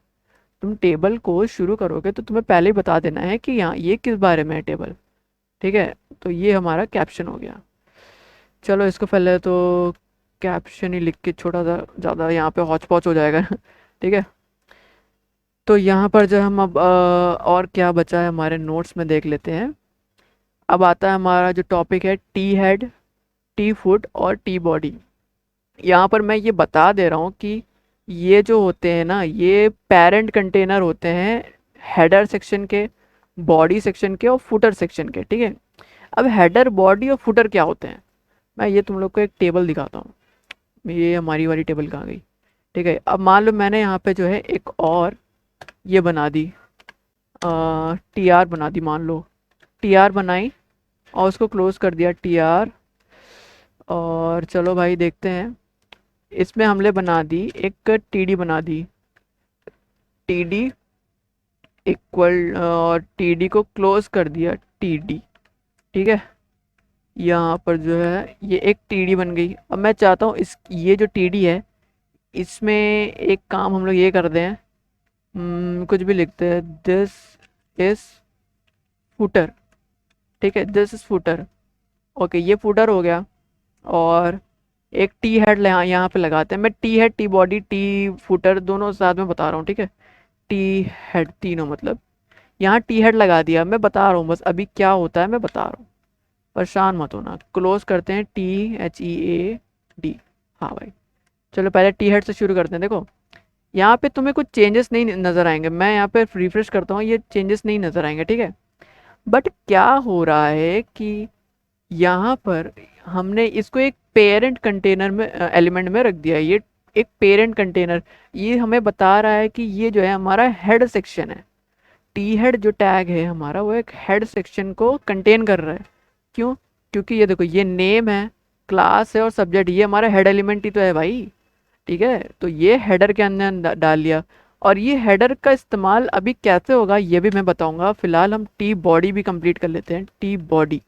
तुम टेबल को शुरू करोगे तो तुम्हें पहले ही बता देना है कि यहाँ ये किस बारे में है टेबल। ठीक है, तो ये हमारा कैप्शन हो गया। चलो, इसको पहले तो कैप्शन ही लिख के छोटा सा, ज़्यादा यहाँ पे हौच पौच हो जाएगा। ठीक है, तो यहाँ पर जो हम अब और क्या बचा है हमारे नोट्स में देख लेते हैं। अब आता है हमारा जो टॉपिक है, टी हेड, टी फुट और टी बॉडी। यहाँ पर मैं ये बता दे रहा हूँ कि ये जो होते हैं ना, ये पेरेंट कंटेनर होते हैं हेडर सेक्शन के, बॉडी सेक्शन के और फुटर सेक्शन के। ठीक है, अब हेडर, बॉडी और फुटर क्या होते हैं, मैं ये तुम लोग को एक टेबल दिखाता हूँ। ये हमारी वाली टेबल कहाँ गई। ठीक है, अब मान लो मैंने यहाँ पे जो है एक और ये बना दी, टी आर बना दी, मान लो टी आर बनाई और उसको क्लोज कर दिया टी आर। और चलो भाई देखते हैं, इसमें हमने बना दी एक टी डी बना दी, टी डी इक्वल, और टी डी को क्लोज कर दिया टी डी। ठीक है, यहाँ पर जो है ये एक टी डी बन गई। अब मैं चाहता हूँ इस ये जो टी डी है, इसमें एक काम हम लोग ये कर दें, कुछ भी लिखते हैं, दिस इज फुटर। ठीक है, दिस इज फुटर। ओके, ये फुटर हो गया। और एक टी हेड यहाँ पे लगाते हैं। मैं T head, T body, T footer दोनों साथ में बता रहा हूँ। ठीक है, टी हेड तीनों, मतलब यहाँ टी हेड लगा दिया। मैं बता रहा हूँ बस अभी क्या होता है, मैं बता रहा हूँ, परेशान मत होना। क्लोज करते हैं, THEAD। हाँ भाई, चलो पहले टी हेड से शुरू करते हैं। देखो, यहाँ पे तुम्हें कुछ चेंजेस नहीं नज़र आएंगे। मैं यहाँ पे रिफ्रेश करता हूँ, ये चेंजेस नहीं नज़र आएंगे। ठीक है, बट क्या हो रहा है कि यहाँ पर हमने इसको एक पेरेंट कंटेनर में, एलिमेंट में रख दिया है। ये एक पेरेंट कंटेनर, ये हमें बता रहा है कि ये जो है हमारा हेड सेक्शन है। टी हेड जो टैग है हमारा, वो एक हेड सेक्शन को कंटेन कर रहा है। क्यों? क्योंकि ये देखो, ये नेम है, क्लास है और सब्जेक्ट, ये हमारा हेड एलिमेंट ही तो है भाई। ठीक है, तो ये हेडर के अंदर डाल लिया। और ये हेडर का इस्तेमाल अभी कैसे होगा ये भी मैं बताऊंगा। फिलहाल हम टी बॉडी भी कंप्लीट कर लेते हैं। T body,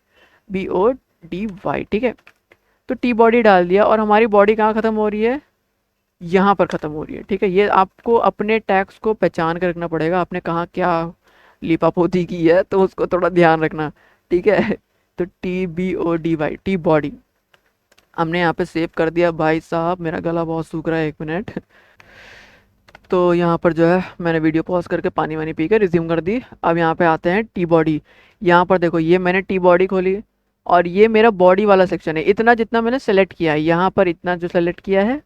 BODY। ठीक है, तो टी बॉडी डाल दिया, और हमारी बॉडी कहाँ ख़त्म हो रही है, यहाँ पर ख़त्म हो रही है। ठीक है, ये आपको अपने टैग्स को पहचान कर रखना पड़ेगा, आपने कहाँ क्या लिपापोती की है, तो उसको थोड़ा ध्यान रखना। ठीक है, तो TBODY, टी बॉडी हमने यहाँ पे सेव कर दिया। भाई साहब, मेरा गला बहुत सूख रहा है, 1 मिनट। तो यहाँ पर जो है मैंने वीडियो पॉज करके पानी वानी पी के रिज्यूम कर दी। अब यहाँ पे आते हैं टी बॉडी। यहाँ पर देखो, ये मैंने टी बॉडी खोली, और ये मेरा बॉडी वाला सेक्शन है। इतना जितना मैंने सेलेक्ट किया है, यहाँ पर इतना जो सेलेक्ट किया है,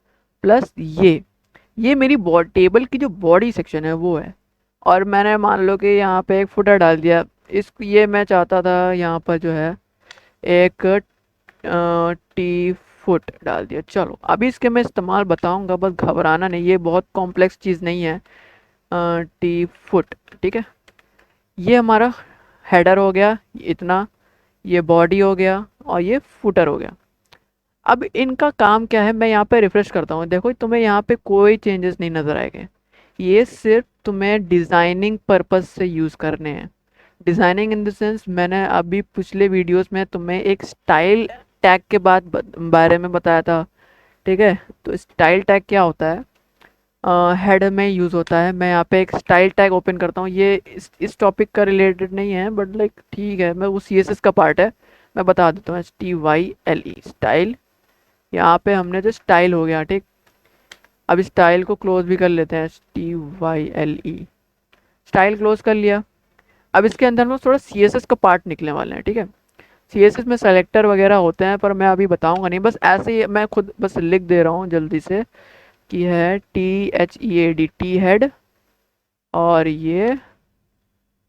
प्लस ये मेरी टेबल की जो बॉडी सेक्शन है वो है। और मैंने मान लो कि यहाँ पे एक फुटर डाल दिया। ये मैं चाहता था यहाँ पर जो है एक टी फुट डाल दिया। चलो, अभी इसके मैं इस्तेमाल बताऊंगा, बस घबराना नहीं, ये बहुत कॉम्प्लेक्स चीज़ नहीं है। टी फुट, ठीक है, ये हमारा हेडर हो गया इतना, ये बॉडी हो गया, और ये फुटर हो गया। अब इनका काम क्या है, मैं यहाँ पे रिफ्रेश करता हूँ। देखो, तुम्हें यहाँ पे कोई चेंजेस नहीं नज़र आएंगे। ये सिर्फ तुम्हें डिज़ाइनिंग पर्पस से यूज़ करने हैं। डिज़ाइनिंग इन द सेंस, मैंने अभी पिछले वीडियोस में तुम्हें एक स्टाइल टैग के बारे में बताया था। ठीक है, तो स्टाइल टैग क्या होता है, हेड में यूज़ होता है। मैं यहाँ पे एक स्टाइल टैग ओपन करता हूँ। ये इस टॉपिक का रिलेटेड नहीं है, बट लाइक ठीक है, मैं वो CSS का पार्ट है, मैं बता देता हूँ। STYLE, style. यहाँ पे हमने जो स्टाइल हो गया, ठीक। अब स्टाइल को क्लोज भी कर लेते हैं, STYLE, स्टाइल क्लोज कर लिया। अब इसके अंदर हम थोड़ा CSS का पार्ट निकलने वाले हैं। ठीक है, CSS में सेलेक्टर वगैरह होते हैं, पर मैं अभी बताऊंगा नहीं, बस ऐसे ही मैं खुद बस लिख दे रहा हूँ जल्दी से कि है THEAD, टी हेड, और ये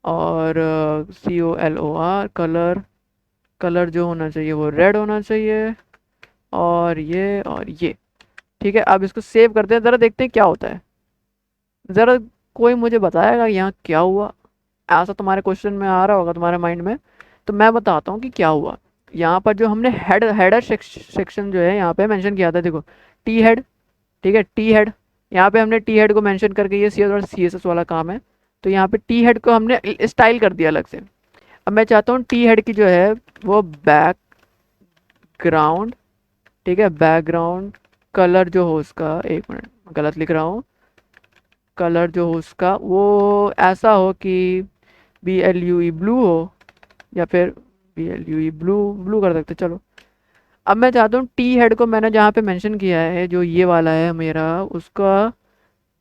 और COLOR कलर, कलर जो होना चाहिए वो रेड होना चाहिए, और ये। ठीक है, अब इसको सेव करते हैं, ज़रा देखते हैं क्या होता है। ज़रा कोई मुझे बताएगा यहाँ क्या हुआ? ऐसा तुम्हारे क्वेश्चन में आ रहा होगा तुम्हारे माइंड में, तो मैं बताता हूँ कि क्या हुआ। यहाँ पर जो हमने हेडर सेक्शन जो है यहाँ पे मेंशन किया था, देखो टी हेड। ठीक है, टी हेड, यहाँ पे हमने टी हेड को मेंशन करके, ये सी एस और सी एस एस वाला काम है, तो यहाँ पे टी हेड को हमने स्टाइल कर दिया अलग से। अब मैं चाहता हूँ टी हेड की जो है वो बैकग्राउंड, ठीक है, बैकग्राउंड कलर जो हो उसका, एक मिनट गलत लिख रहा हूँ, कलर जो हो उसका वो ऐसा हो कि BLUE ब्लू हो, या फिर BLUE ब्लू, ब्लू कर सकते चलो। अब मैं चाहता हूँ टी हेड को मैंने जहाँ पे मेंशन किया है, जो ये वाला है मेरा, उसका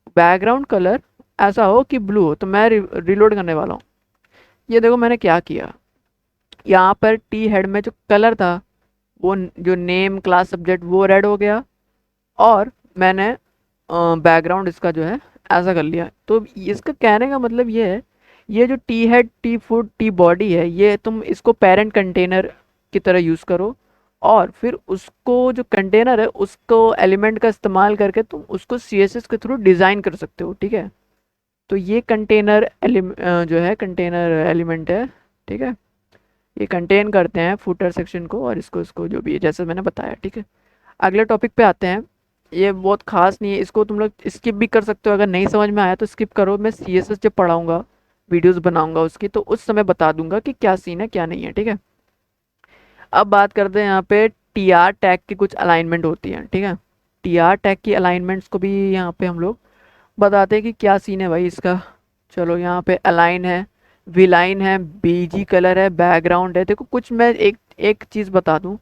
बैकग्राउंड कलर ऐसा हो कि ब्लू हो। तो मैं रिलोड करने वाला हूँ। ये देखो मैंने क्या किया, यहाँ पर टी हेड में जो कलर था, वो जो नेम क्लास सब्जेक्ट वो रेड हो गया, और मैंने बैकग्राउंड इसका जो है ऐसा कर लिया। तो इसका कहने का मतलब ये है, ये जो T head T foot T body है, ये तुम इसको पेरेंट कंटेनर की तरह यूज़ करो, और फिर उसको जो कंटेनर है उसको एलिमेंट का इस्तेमाल करके तुम उसको CSS के थ्रू डिज़ाइन कर सकते हो। ठीक है, तो ये कंटेनर जो है कंटेनर एलिमेंट है। ठीक है, ये कंटेन करते हैं फुटर सेक्शन को, और इसको इसको जो भी है जैसे मैंने बताया। ठीक है, अगले टॉपिक पे आते हैं। ये बहुत खास नहीं है, इसको तुम लोग स्किप भी कर सकते हो, अगर नहीं समझ में आया तो स्किप करो। मैं CSS जब पढ़ाऊंगा, वीडियोस बनाऊंगा उसकी, तो उस समय बता दूंगा कि क्या सीन है क्या नहीं है। ठीक है, अब बात करते हैं यहाँ पे TR टैग की कुछ अलाइनमेंट होती है। ठीक है, TR टैग की अलाइनमेंट्स को भी यहाँ पे हम लोग बताते हैं कि क्या सीन है भाई इसका। चलो, यहाँ पे अलाइन है, विलाइन है, BG कलर है, बैकग्राउंड है। देखो कुछ मैं एक एक चीज़ बता दूँ,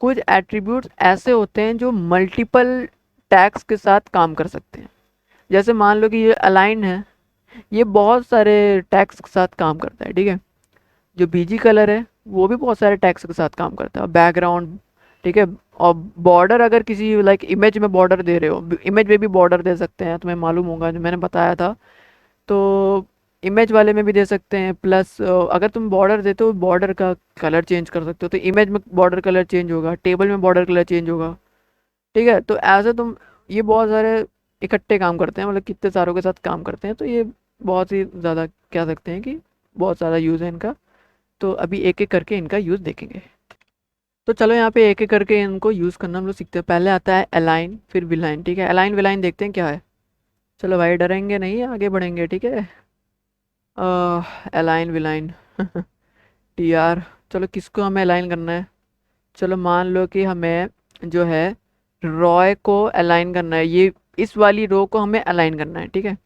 कुछ एट्रीब्यूट्स ऐसे होते हैं जो मल्टीपल टैग्स के साथ काम कर सकते हैं। जैसे मान लो कि ये अलाइन है, ये बहुत सारे टैग्स के साथ काम करता है। ठीक है, जो BG कलर है वो भी बहुत सारे टैग्स के साथ काम करता है, बैकग्राउंड। ठीक है, और बॉर्डर, अगर किसी लाइक इमेज में बॉर्डर दे रहे हो, इमेज में भी बॉर्डर दे सकते हैं, तुम्हें मालूम होगा जो मैंने बताया था। तो इमेज वाले में भी दे सकते हैं, प्लस अगर तुम बॉर्डर देते हो, बॉर्डर का कलर चेंज कर सकते हो, तो इमेज में बॉर्डर कलर चेंज होगा, टेबल में बॉर्डर कलर चेंज होगा। ठीक है, तो ऐसे तुम, ये बहुत सारे इकट्ठे काम करते हैं, मतलब कितने सारों के साथ काम करते हैं, तो ये बहुत ही ज़्यादा कह सकते हैं कि बहुत ज़्यादा यूज़ है इनका। तो अभी एक एक करके इनका यूज़ देखेंगे। तो चलो यहाँ पे एक एक करके इनको यूज़ करना हम लोग सीखते हैं। पहले आता है अलाइन, फिर विलाइन। ठीक है, अलाइन विलाइन देखते हैं क्या है। चलो भाई, डरेंगे नहीं, आगे बढ़ेंगे। ठीक है, अलाइन विलाइन TR, चलो किसको हमें अलाइन करना है? चलो मान लो कि हमें जो है रॉय को अलाइन करना है, ये इस वाली रो को हमें अलाइन करना है। ठीक है,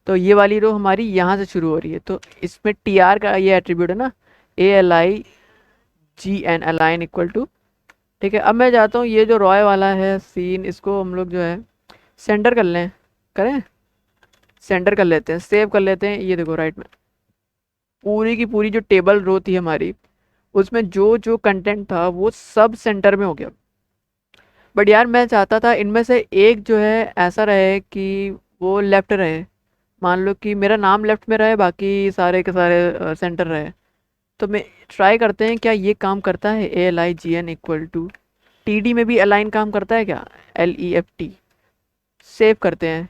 तो ये वाली रो हमारी यहाँ से शुरू हो रही है, तो इसमें TR का ये एट्रीब्यूट है ना, ALIGN, अलाइन इक्वल टू। ठीक है, अब मैं चाहता हूँ ये जो रॉय वाला है सीन, इसको हम लोग जो है सेंटर कर लें, करें सेंटर कर लेते हैं, सेव कर लेते हैं। ये देखो राइट में पूरी की पूरी जो टेबल रो थी हमारी, उसमें जो जो कंटेंट था वो सब सेंटर में हो गया। बट यार मैं चाहता था इनमें से एक जो है ऐसा रहे कि वो लेफ्ट रहे। मान लो कि मेरा नाम लेफ्ट में रहे, बाकी सारे के सारे सेंटर रहे। तो मैं ट्राई करते हैं क्या ये काम करता है। ALIGN इक्वल टू TD में भी अलाइन काम करता है क्या? LEFT, सेव करते हैं।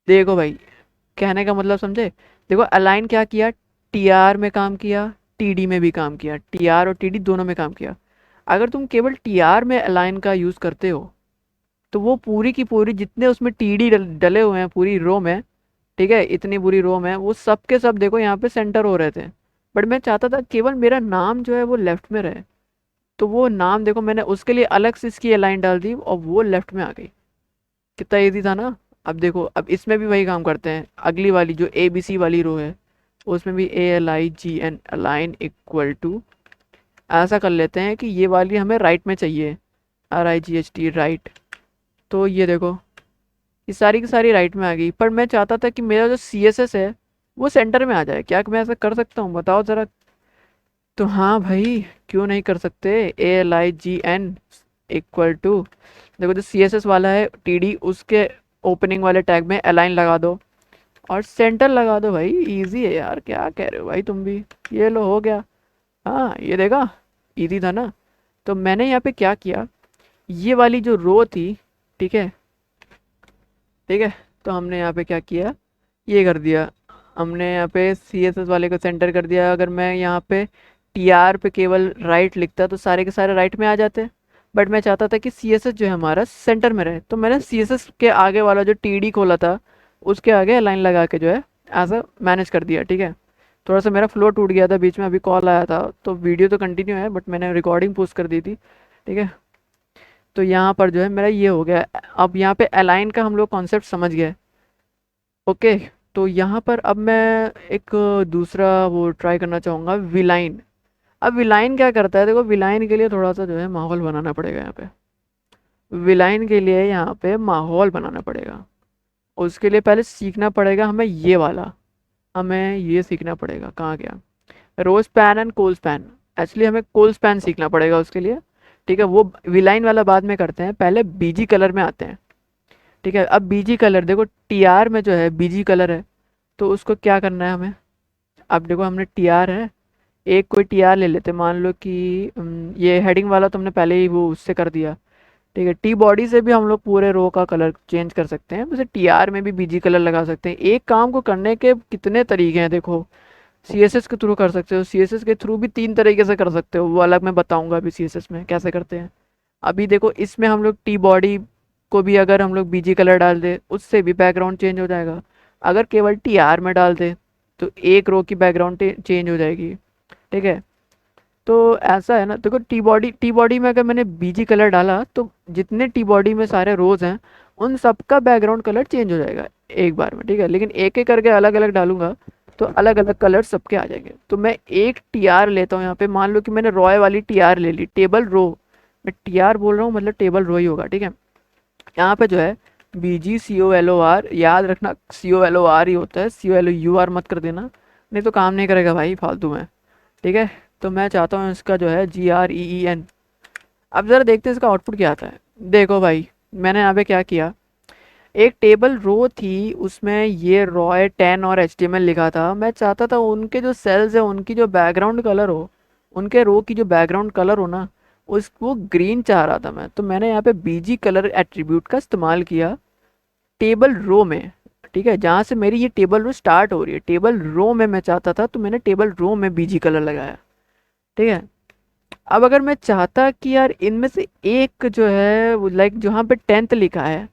देखो भाई, कहने का मतलब समझे? देखो अलाइन क्या किया, TR में काम किया, TD में भी काम किया, TR और TD दोनों में काम किया। अगर तुम केवल TR में अलाइन का यूज़ करते हो, तो वो पूरी की पूरी जितने उसमें TD डले हुए हैं पूरी रो में, ठीक है, इतनी बुरी रो में, वो सब के सब देखो यहाँ पे सेंटर हो रहे थे। बट मैं चाहता था केवल मेरा नाम जो है वो लेफ्ट में रहे, तो वो नाम देखो मैंने उसके लिए अलग से इसकी अलाइन डाल दी और वो लेफ्ट में आ गई। कितना ईजी था ना। अब देखो, अब इसमें भी वही काम करते हैं, अगली वाली जो ABC वाली रो है उसमें भी ALIGN अलाइन इक्वल टू ऐसा कर लेते हैं कि ये वाली हमें राइट में चाहिए, RIGHT राइट। तो ये देखो ये सारी की सारी राइट में आ गई, पर मैं चाहता था कि मेरा जो CSS है वो सेंटर में आ जाए। क्या मैं ऐसा कर सकता हूँ, बताओ ज़रा? तो हाँ भाई, क्यों नहीं कर सकते। ALIGN इक्वल टू, देखो जो CSS वाला है TD, उसके ओपनिंग वाले टैग में अलाइन लगा दो, और सेंटर लगा दो भाई, इजी है यार, क्या कह रहे हो भाई तुम भी। ये लो हो गया। हाँ ये देखा, इजी था ना। तो मैंने यहाँ पे क्या किया, ये वाली जो रो थी, ठीक है, ठीक है, तो हमने यहाँ पे क्या किया, ये कर दिया। हमने यहाँ पे सी एस एस वाले को सेंटर कर दिया। अगर मैं यहाँ पे टी आर पे केवल राइट लिखता तो सारे के सारे राइट में आ जाते, बट मैं चाहता था कि सी एस एस जो है हमारा सेंटर में रहे, तो मैंने सी एस एस के आगे वाला जो टी डी खोला था उसके आगे लाइन लगा के जो है ऐसा मैनेज कर दिया, ठीक है। थोड़ा सा मेरा फ्लो टूट गया था बीच में, अभी कॉल आया था, तो वीडियो तो कंटिन्यू है बट मैंने रिकॉर्डिंग पोस्ट कर दी थी, ठीक है। तो यहाँ पर जो है मेरा ये हो गया। अब यहाँ पे अलाइन का हम लोग कॉन्सेप्ट समझ गए, ओके। तो यहाँ पर अब मैं एक दूसरा वो ट्राई करना चाहूँगा, विलाइन। अब विलाइन क्या करता है, देखो विलाइन के लिए थोड़ा सा जो है माहौल बनाना पड़ेगा यहाँ पे। विलाइन के लिए यहाँ पे माहौल बनाना पड़ेगा, उसके लिए पहले सीखना पड़ेगा हमें ये वाला, हमें ये सीखना पड़ेगा। कहाँ गया, row span and col span. Actually हमें कोल स्पैन सीखना पड़ेगा उसके लिए, ठीक है। वो विलाइन वाला बाद में करते हैं, पहले बीजी कलर में आते हैं, ठीक है। अब बीजी कलर देखो, टी आर में जो है बीजी कलर है, तो उसको क्या करना है हमें। अब देखो हमने टी आर है, एक कोई टी आर ले लेते, मान लो कि ये हेडिंग वाला तो हमने पहले ही वो उससे कर दिया, ठीक है। टी बॉडी से भी हम लोग पूरे रो का कलर चेंज कर सकते हैं, वैसे टी आर में भी बीजी कलर लगा सकते हैं। एक काम को करने के कितने तरीके हैं देखो, सी एस एस के थ्रू कर सकते हो, सी एस एस के थ्रू भी 3 तरीके से कर सकते हो, वो अलग मैं बताऊंगा अभी सी एस एस में कैसे करते हैं। अभी देखो इसमें हम लोग टी बॉडी को भी अगर हम लोग बीजी कलर डाल दे, उससे भी बैकग्राउंड चेंज हो जाएगा। अगर केवल टी आर में डाल दे तो एक रो की बैकग्राउंड चेंज हो जाएगी, ठीक है। तो ऐसा है ना, देखो टी बॉडी में अगर मैंने बीजी कलर डाला तो जितने टी बॉडी में सारे रोज हैं उन सबका बैकग्राउंड कलर चेंज हो जाएगा एक बार में, ठीक है। लेकिन एक एक करके अलग अलग डालूंगा तो अलग अलग कलर सबके आ जाएंगे। तो मैं एक टी आर लेता हूँ यहाँ पे, मान लो कि मैंने रॉय वाली टी आर ले ली, टेबल रो, मैं टी आर बोल रहा हूँ मतलब टेबल रो ही होगा, ठीक है। यहाँ पे जो है B G C O L O are, याद रखना सी ओ एल ओ आर ही होता है, C O L O U R मत कर देना, नहीं तो काम नहीं करेगा भाई फालतू में, ठीक है। तो मैं चाहता हूँ इसका जो है जी आर ई ई एन। अब ज़रा देखते हैं इसका आउटपुट क्या आता है। देखो भाई मैंने यहाँ पे क्या किया, एक टेबल रो थी उसमें ये रॉय 10 और एच टी एम एल लिखा था। मैं चाहता था उनके जो सेल्स है उनकी जो बैकग्राउंड कलर हो, उनके रो की जो बैकग्राउंड कलर हो ना, उस वो ग्रीन चाह रहा था मैं। तो मैंने यहाँ पे बीजी कलर एट्रीब्यूट का इस्तेमाल किया टेबल रो में, ठीक है। जहाँ से मेरी ये टेबल रो स्टार्ट हो रही है, टेबल रो में मैं चाहता था, तो मैंने टेबल रो में बीजी कलर लगाया, ठीक है। अब अगर मैं चाहता कि यार इनमें से एक जो है लाइक जहाँ पे 10th लिखा है,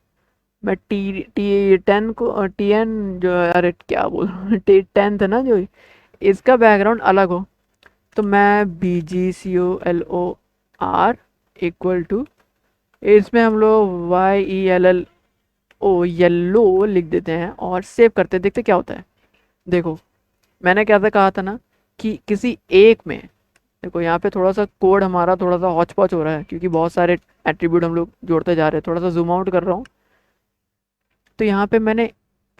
मैं टी टी 10 को टी एन जो, अरे क्या बोल रहा हूँ, टी 10th है ना जो, इसका बैकग्राउंड अलग हो, तो मैं B G C O L O R equal to, इसमें हम लोग Y E L L O yellow लिख देते हैं और सेव करते हैं, देखते क्या होता है। देखो मैंने क्या था कहा था ना कि किसी एक में, देखो यहाँ पे थोड़ा सा कोड हमारा थोड़ा सा हौच पौच हो रहा है क्योंकि बहुत सारे एट्रीब्यूट हम लोग जोड़ते जा रहे हैं। थोड़ा सा जूम आउट कर रहा हूँ, तो यहाँ पे मैंने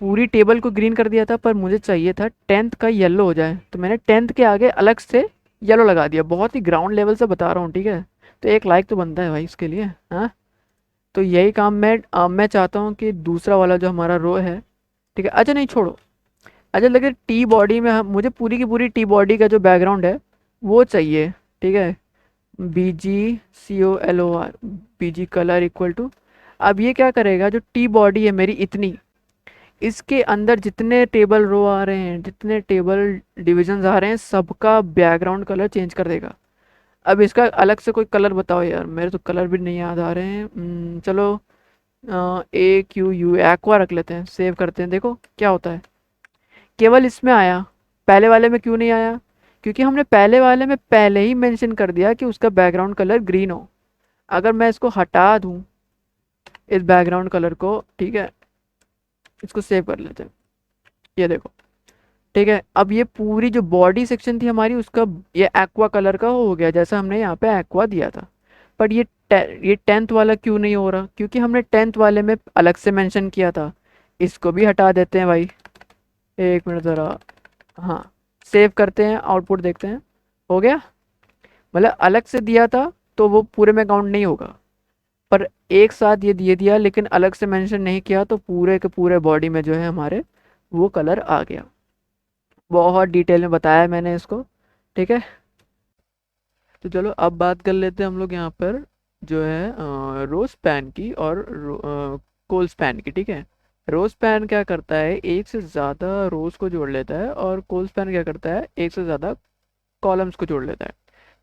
पूरी टेबल को ग्रीन कर दिया था, पर मुझे चाहिए था 10th का येलो हो जाए, तो मैंने 10th के आगे अलग से येलो लगा दिया। बहुत ही ग्राउंड लेवल से बता रहा हूँ, ठीक है। तो एक लाइक तो बनता है भाई इसके लिए, हाँ। तो यही काम मैं चाहता हूँ कि दूसरा वाला जो हमारा रो है, ठीक है। अच्छा नहीं छोड़ो, अच्छा लगे टी बॉडी में मुझे पूरी की पूरी टी बॉडी का जो बैकग्राउंड है वो चाहिए, ठीक है। B G C O L O R, B G colour equal to, अब ये क्या करेगा, जो टी बॉडी है मेरी इतनी, इसके अंदर जितने टेबल रो आ रहे हैं, जितने टेबल डिविजन्स आ रहे हैं, सबका बैकग्राउंड कलर चेंज कर देगा। अब इसका अलग से कोई कलर बताओ यार, मेरे तो कलर भी नहीं याद आ रहे हैं। चलो ए क्यू यू एक्वा रख लेते हैं, सेव करते हैं, देखो क्या होता है। केवल इसमें आया, पहले वाले में क्यों नहीं आया, क्योंकि हमने पहले वाले में पहले ही मेंशन कर दिया कि उसका बैकग्राउंड कलर ग्रीन हो। अगर मैं इसको हटा दूं इस बैकग्राउंड कलर को, ठीक है, इसको सेव कर लेते हैं, ये देखो, ठीक है। अब ये पूरी जो बॉडी सेक्शन थी हमारी उसका ये एक्वा कलर का हो गया, जैसा हमने यहाँ पे एक्वा दिया था। पर ये 10th वाला क्यों नहीं हो रहा, क्योंकि हमने 10th वाले में अलग से मेंशन किया था। इसको भी हटा देते हैं भाई, एक मिनट ज़रा, हाँ, सेव करते हैं, आउटपुट देखते हैं, हो गया। मतलब अलग से दिया था तो वो पूरे में काउंट नहीं होगा, पर एक साथ ये दे दिया लेकिन अलग से मेंशन नहीं किया तो पूरे के पूरे बॉडी में जो है हमारे वो कलर आ गया। बहुत डिटेल में बताया है मैंने इसको, ठीक है। तो चलो अब बात कर लेते हैं हम लोग यहाँ पर जो है रो स्पैन की और कोल स्पैन की, ठीक है। रो स्पैन क्या करता है, एक से ज़्यादा रोज को जोड़ लेता है, और कोल स्पैन क्या करता है, एक से ज़्यादा कॉलम्स को जोड़ लेता है,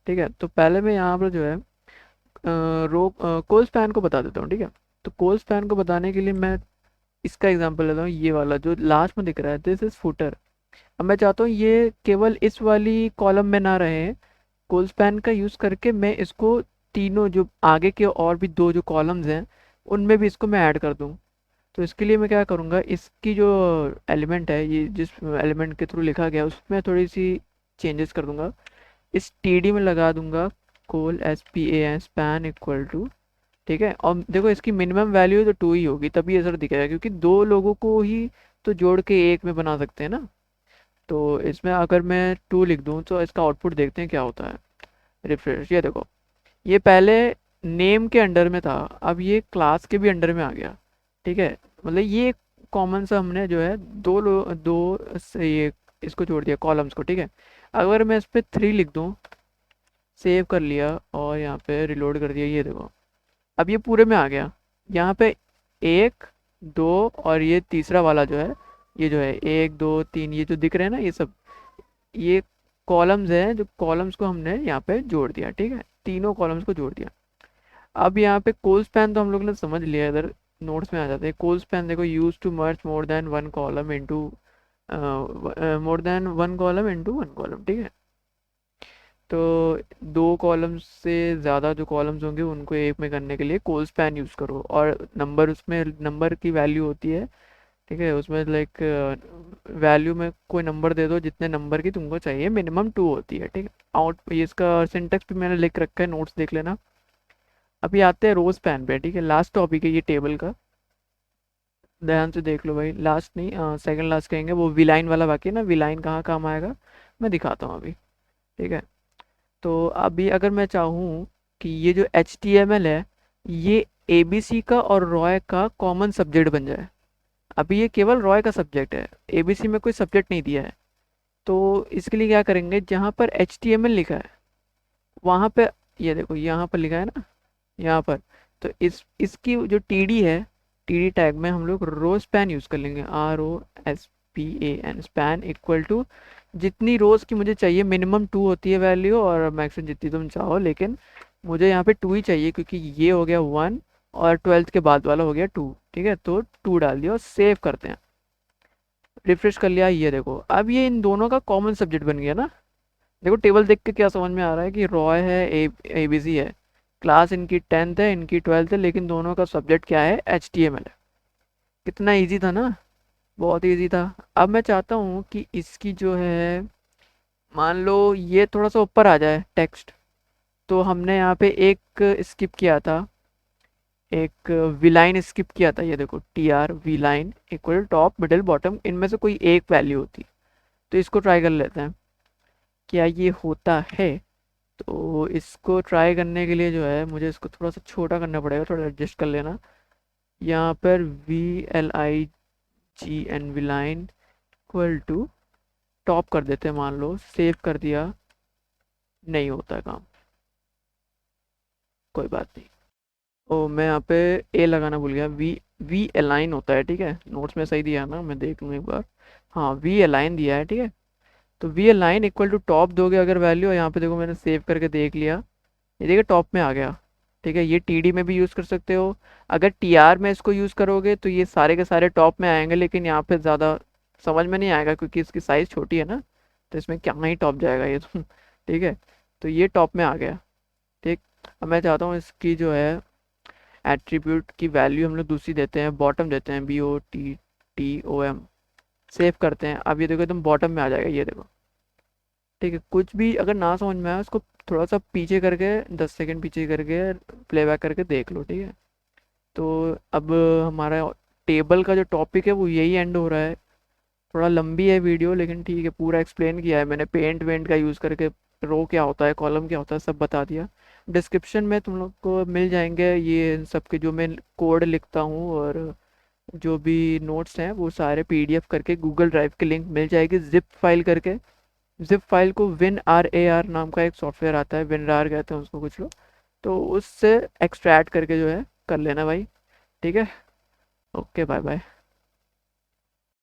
ठीक है। तो पहले मैं यहाँ पर जो है रो कोल स्पैन को बता देता हूँ, ठीक है। तो कोल स्पैन को बताने के लिए मैं इसका एग्जांपल लेता हूँ, ये वाला जो लास्ट में दिख रहा है, दिस इज फुटर। अब मैं चाहता हूँ ये केवल इस वाली कॉलम में ना रहे, कोल स्पैन का यूज़ करके मैं इसको तीनों जो आगे के और भी दो जो कॉलम्स हैं उनमें भी इसको मैं ऐड कर दूँ। तो इसके लिए मैं क्या करूँगा, इसकी जो एलिमेंट है, ये जिस एलिमेंट के थ्रू लिखा गया उसमें थोड़ी सी चेंजेस कर दूंगा। इस टी में लगा दूंगा कोल SPAN स्पैन इक्वल टू, ठीक है। और देखो इसकी मिनिमम वैल्यू तो 2 ही होगी, तभी असर दिखेगा, क्योंकि दो लोगों को ही तो जोड़ के एक में बना सकते हैं ना। तो इसमें अगर मैं 2 लिख दूँ तो इसका आउटपुट देखते हैं क्या होता है। रिफ्रेश, ये देखो, ये पहले नेम के अंडर में था, अब ये क्लास के भी अंडर में आ गया, ठीक है। मतलब ये कॉमन सा हमने जो है दो से ये इसको जोड़ दिया कॉलम्स को, ठीक है। अगर मैं इस पर 3 लिख दूँ, सेव कर लिया और यहाँ पे रिलोड कर दिया, ये देखो अब ये पूरे में आ गया। यहाँ पे 1 2 और ये तीसरा वाला जो है, ये जो है 1 2 3, ये जो दिख रहे हैं ना, ये सब ये कॉलम्स हैं, जो कॉलम्स को हमने यहाँ पे जोड़ दिया, ठीक है। तीनों कॉलम्स को जोड़ दिया। अब यहाँ पे कोल स्पैन तो हम लोग ने समझ लिया, इधर नोट्स में आ जाते हैं। कोल स्पैन देखो, use to merge more than one column into more than one column into one column, ठीक है। तो दो कॉलम्स से ज़्यादा जो कॉलम्स होंगे उनको एक में करने के लिए कोल स्पैन यूज़ करो, और नंबर, उसमें नंबर की वैल्यू होती है, ठीक है। उसमें लाइक वैल्यू में कोई नंबर दे दो, जितने नंबर की तुमको चाहिए, मिनिमम 2 होती है, ठीक है। आउट, ये इसका सिंटेक्स भी मैंने लिख रखा है, नोट्स देख लेना। अभी आते हैं रोज पैन पे, ठीक है। लास्ट टॉपिक है ये टेबल का, ध्यान से देख लो भाई। लास्ट नहीं, सेकंड लास्ट कहेंगे, वो विलाइन वाला बाकी है ना। विलाइन कहाँ काम आएगा मैं दिखाता हूँ अभी, ठीक है। तो अभी अगर मैं चाहूँ कि ये जो HTML है ये ABC का और रॉय का कॉमन सब्जेक्ट बन जाए। अभी ये केवल रॉय का सब्जेक्ट है, ABC में कोई सब्जेक्ट नहीं दिया है। तो इसके लिए क्या करेंगे, जहाँ पर HTML लिखा है वहाँ पे, ये देखो यहाँ पर लिखा है ना, यहाँ पर, तो इसकी जो TD है, TD टैग में हम लोग रो स्पैन यूज़ कर लेंगे, ROSPAN स्पैन इक्वल टू, जितनी रोज की मुझे चाहिए, मिनिमम 2 होती है वैल्यू और मैक्सिमम जितनी तुम चाहो, लेकिन मुझे यहाँ पे 2 ही चाहिए, क्योंकि ये हो गया 1 और 12th के बाद वाला हो गया 2, ठीक है। तो 2 डाल दिया और सेव करते हैं। रिफ्रेश कर लिया, ये देखो अब ये इन दोनों का कॉमन सब्जेक्ट बन गया ना। देखो टेबल देख के क्या समझ में आ रहा है कि रॉय है, ABC है, क्लास इनकी 10th है, इनकी 12th है, लेकिन दोनों का सब्जेक्ट क्या है, HTML है। कितना इजी था ना, बहुत इजी था। अब मैं चाहता हूँ कि इसकी जो है, मान लो ये थोड़ा सा ऊपर आ जाए टेक्स्ट, तो हमने यहाँ पे एक स्किप किया था, एक विलाइन स्किप किया था, ये देखो TR valign equal top middle bottom, इनमें से कोई एक वैल्यू होती। तो इसको ट्राई कर लेते हैं क्या ये होता है। तो इसको ट्राई करने के लिए जो है मुझे इसको थोड़ा सा छोटा करना पड़ेगा, थोड़ा एडजस्ट कर लेना। यहाँ पर VLIGN विलाइन इक्वल टू टॉप कर देते हैं, मान लो सेव कर दिया, नहीं होता काम, कोई बात नहीं। ओ मैं यहाँ पे ए लगाना भूल गया, वी अलाइन होता है, ठीक है। नोट्स में सही दिया है ना, मैं देख लूँ एक बार। हाँ वी अलाइन दिया है, ठीक है। तो V align equal to top दोगे अगर वैल्यू, यहाँ पे देखो मैंने सेव करके देख लिया, ये देखिए टॉप में आ गया, ठीक है। ये TD में भी यूज़ कर सकते हो, अगर TR में इसको यूज़ करोगे तो ये सारे के सारे टॉप में आएंगे, लेकिन यहाँ पे ज़्यादा समझ में नहीं आएगा क्योंकि इसकी साइज़ छोटी है ना, तो इसमें क्या ही टॉप जाएगा ये तो ठीक है। तो ये टॉप में आ गया, ठीक। अब मैं चाहता हूँ इसकी जो है एट्रीब्यूट की वैल्यू हम लोग दूसरी देते हैं, बॉटम देते हैं, BOTTOM, सेव करते हैं। अब ये देखो एकदम बॉटम में आ जाएगा, ये देखो, ठीक है। कुछ भी अगर ना समझ में आए उसको थोड़ा सा पीछे करके 10 सेकंड पीछे करके प्लेबैक करके देख लो, ठीक है। तो अब हमारा टेबल का जो टॉपिक है वो यही एंड हो रहा है। थोड़ा लंबी है वीडियो, लेकिन ठीक है, पूरा एक्सप्लेन किया है मैंने, पेंट वेंट का यूज़ करके, रो क्या होता है, कॉलम क्या होता है, सब बता दिया। डिस्क्रिप्शन में तुम लोग को मिल जाएंगे ये इन सब के जो मैं कोड लिखता हूँ, और जो भी नोट्स हैं वो सारे पीडीएफ करके गूगल ड्राइव की लिंक मिल जाएगी जिप फाइल करके। जिप फाइल को विन आर ए आर नाम का एक सॉफ्टवेयर आता है, विनरार कहते हैं उसको कुछ लोग, तो उससे एक्सट्रैक्ट करके जो है कर लेना भाई। ठीक है, ओके बाय बाय।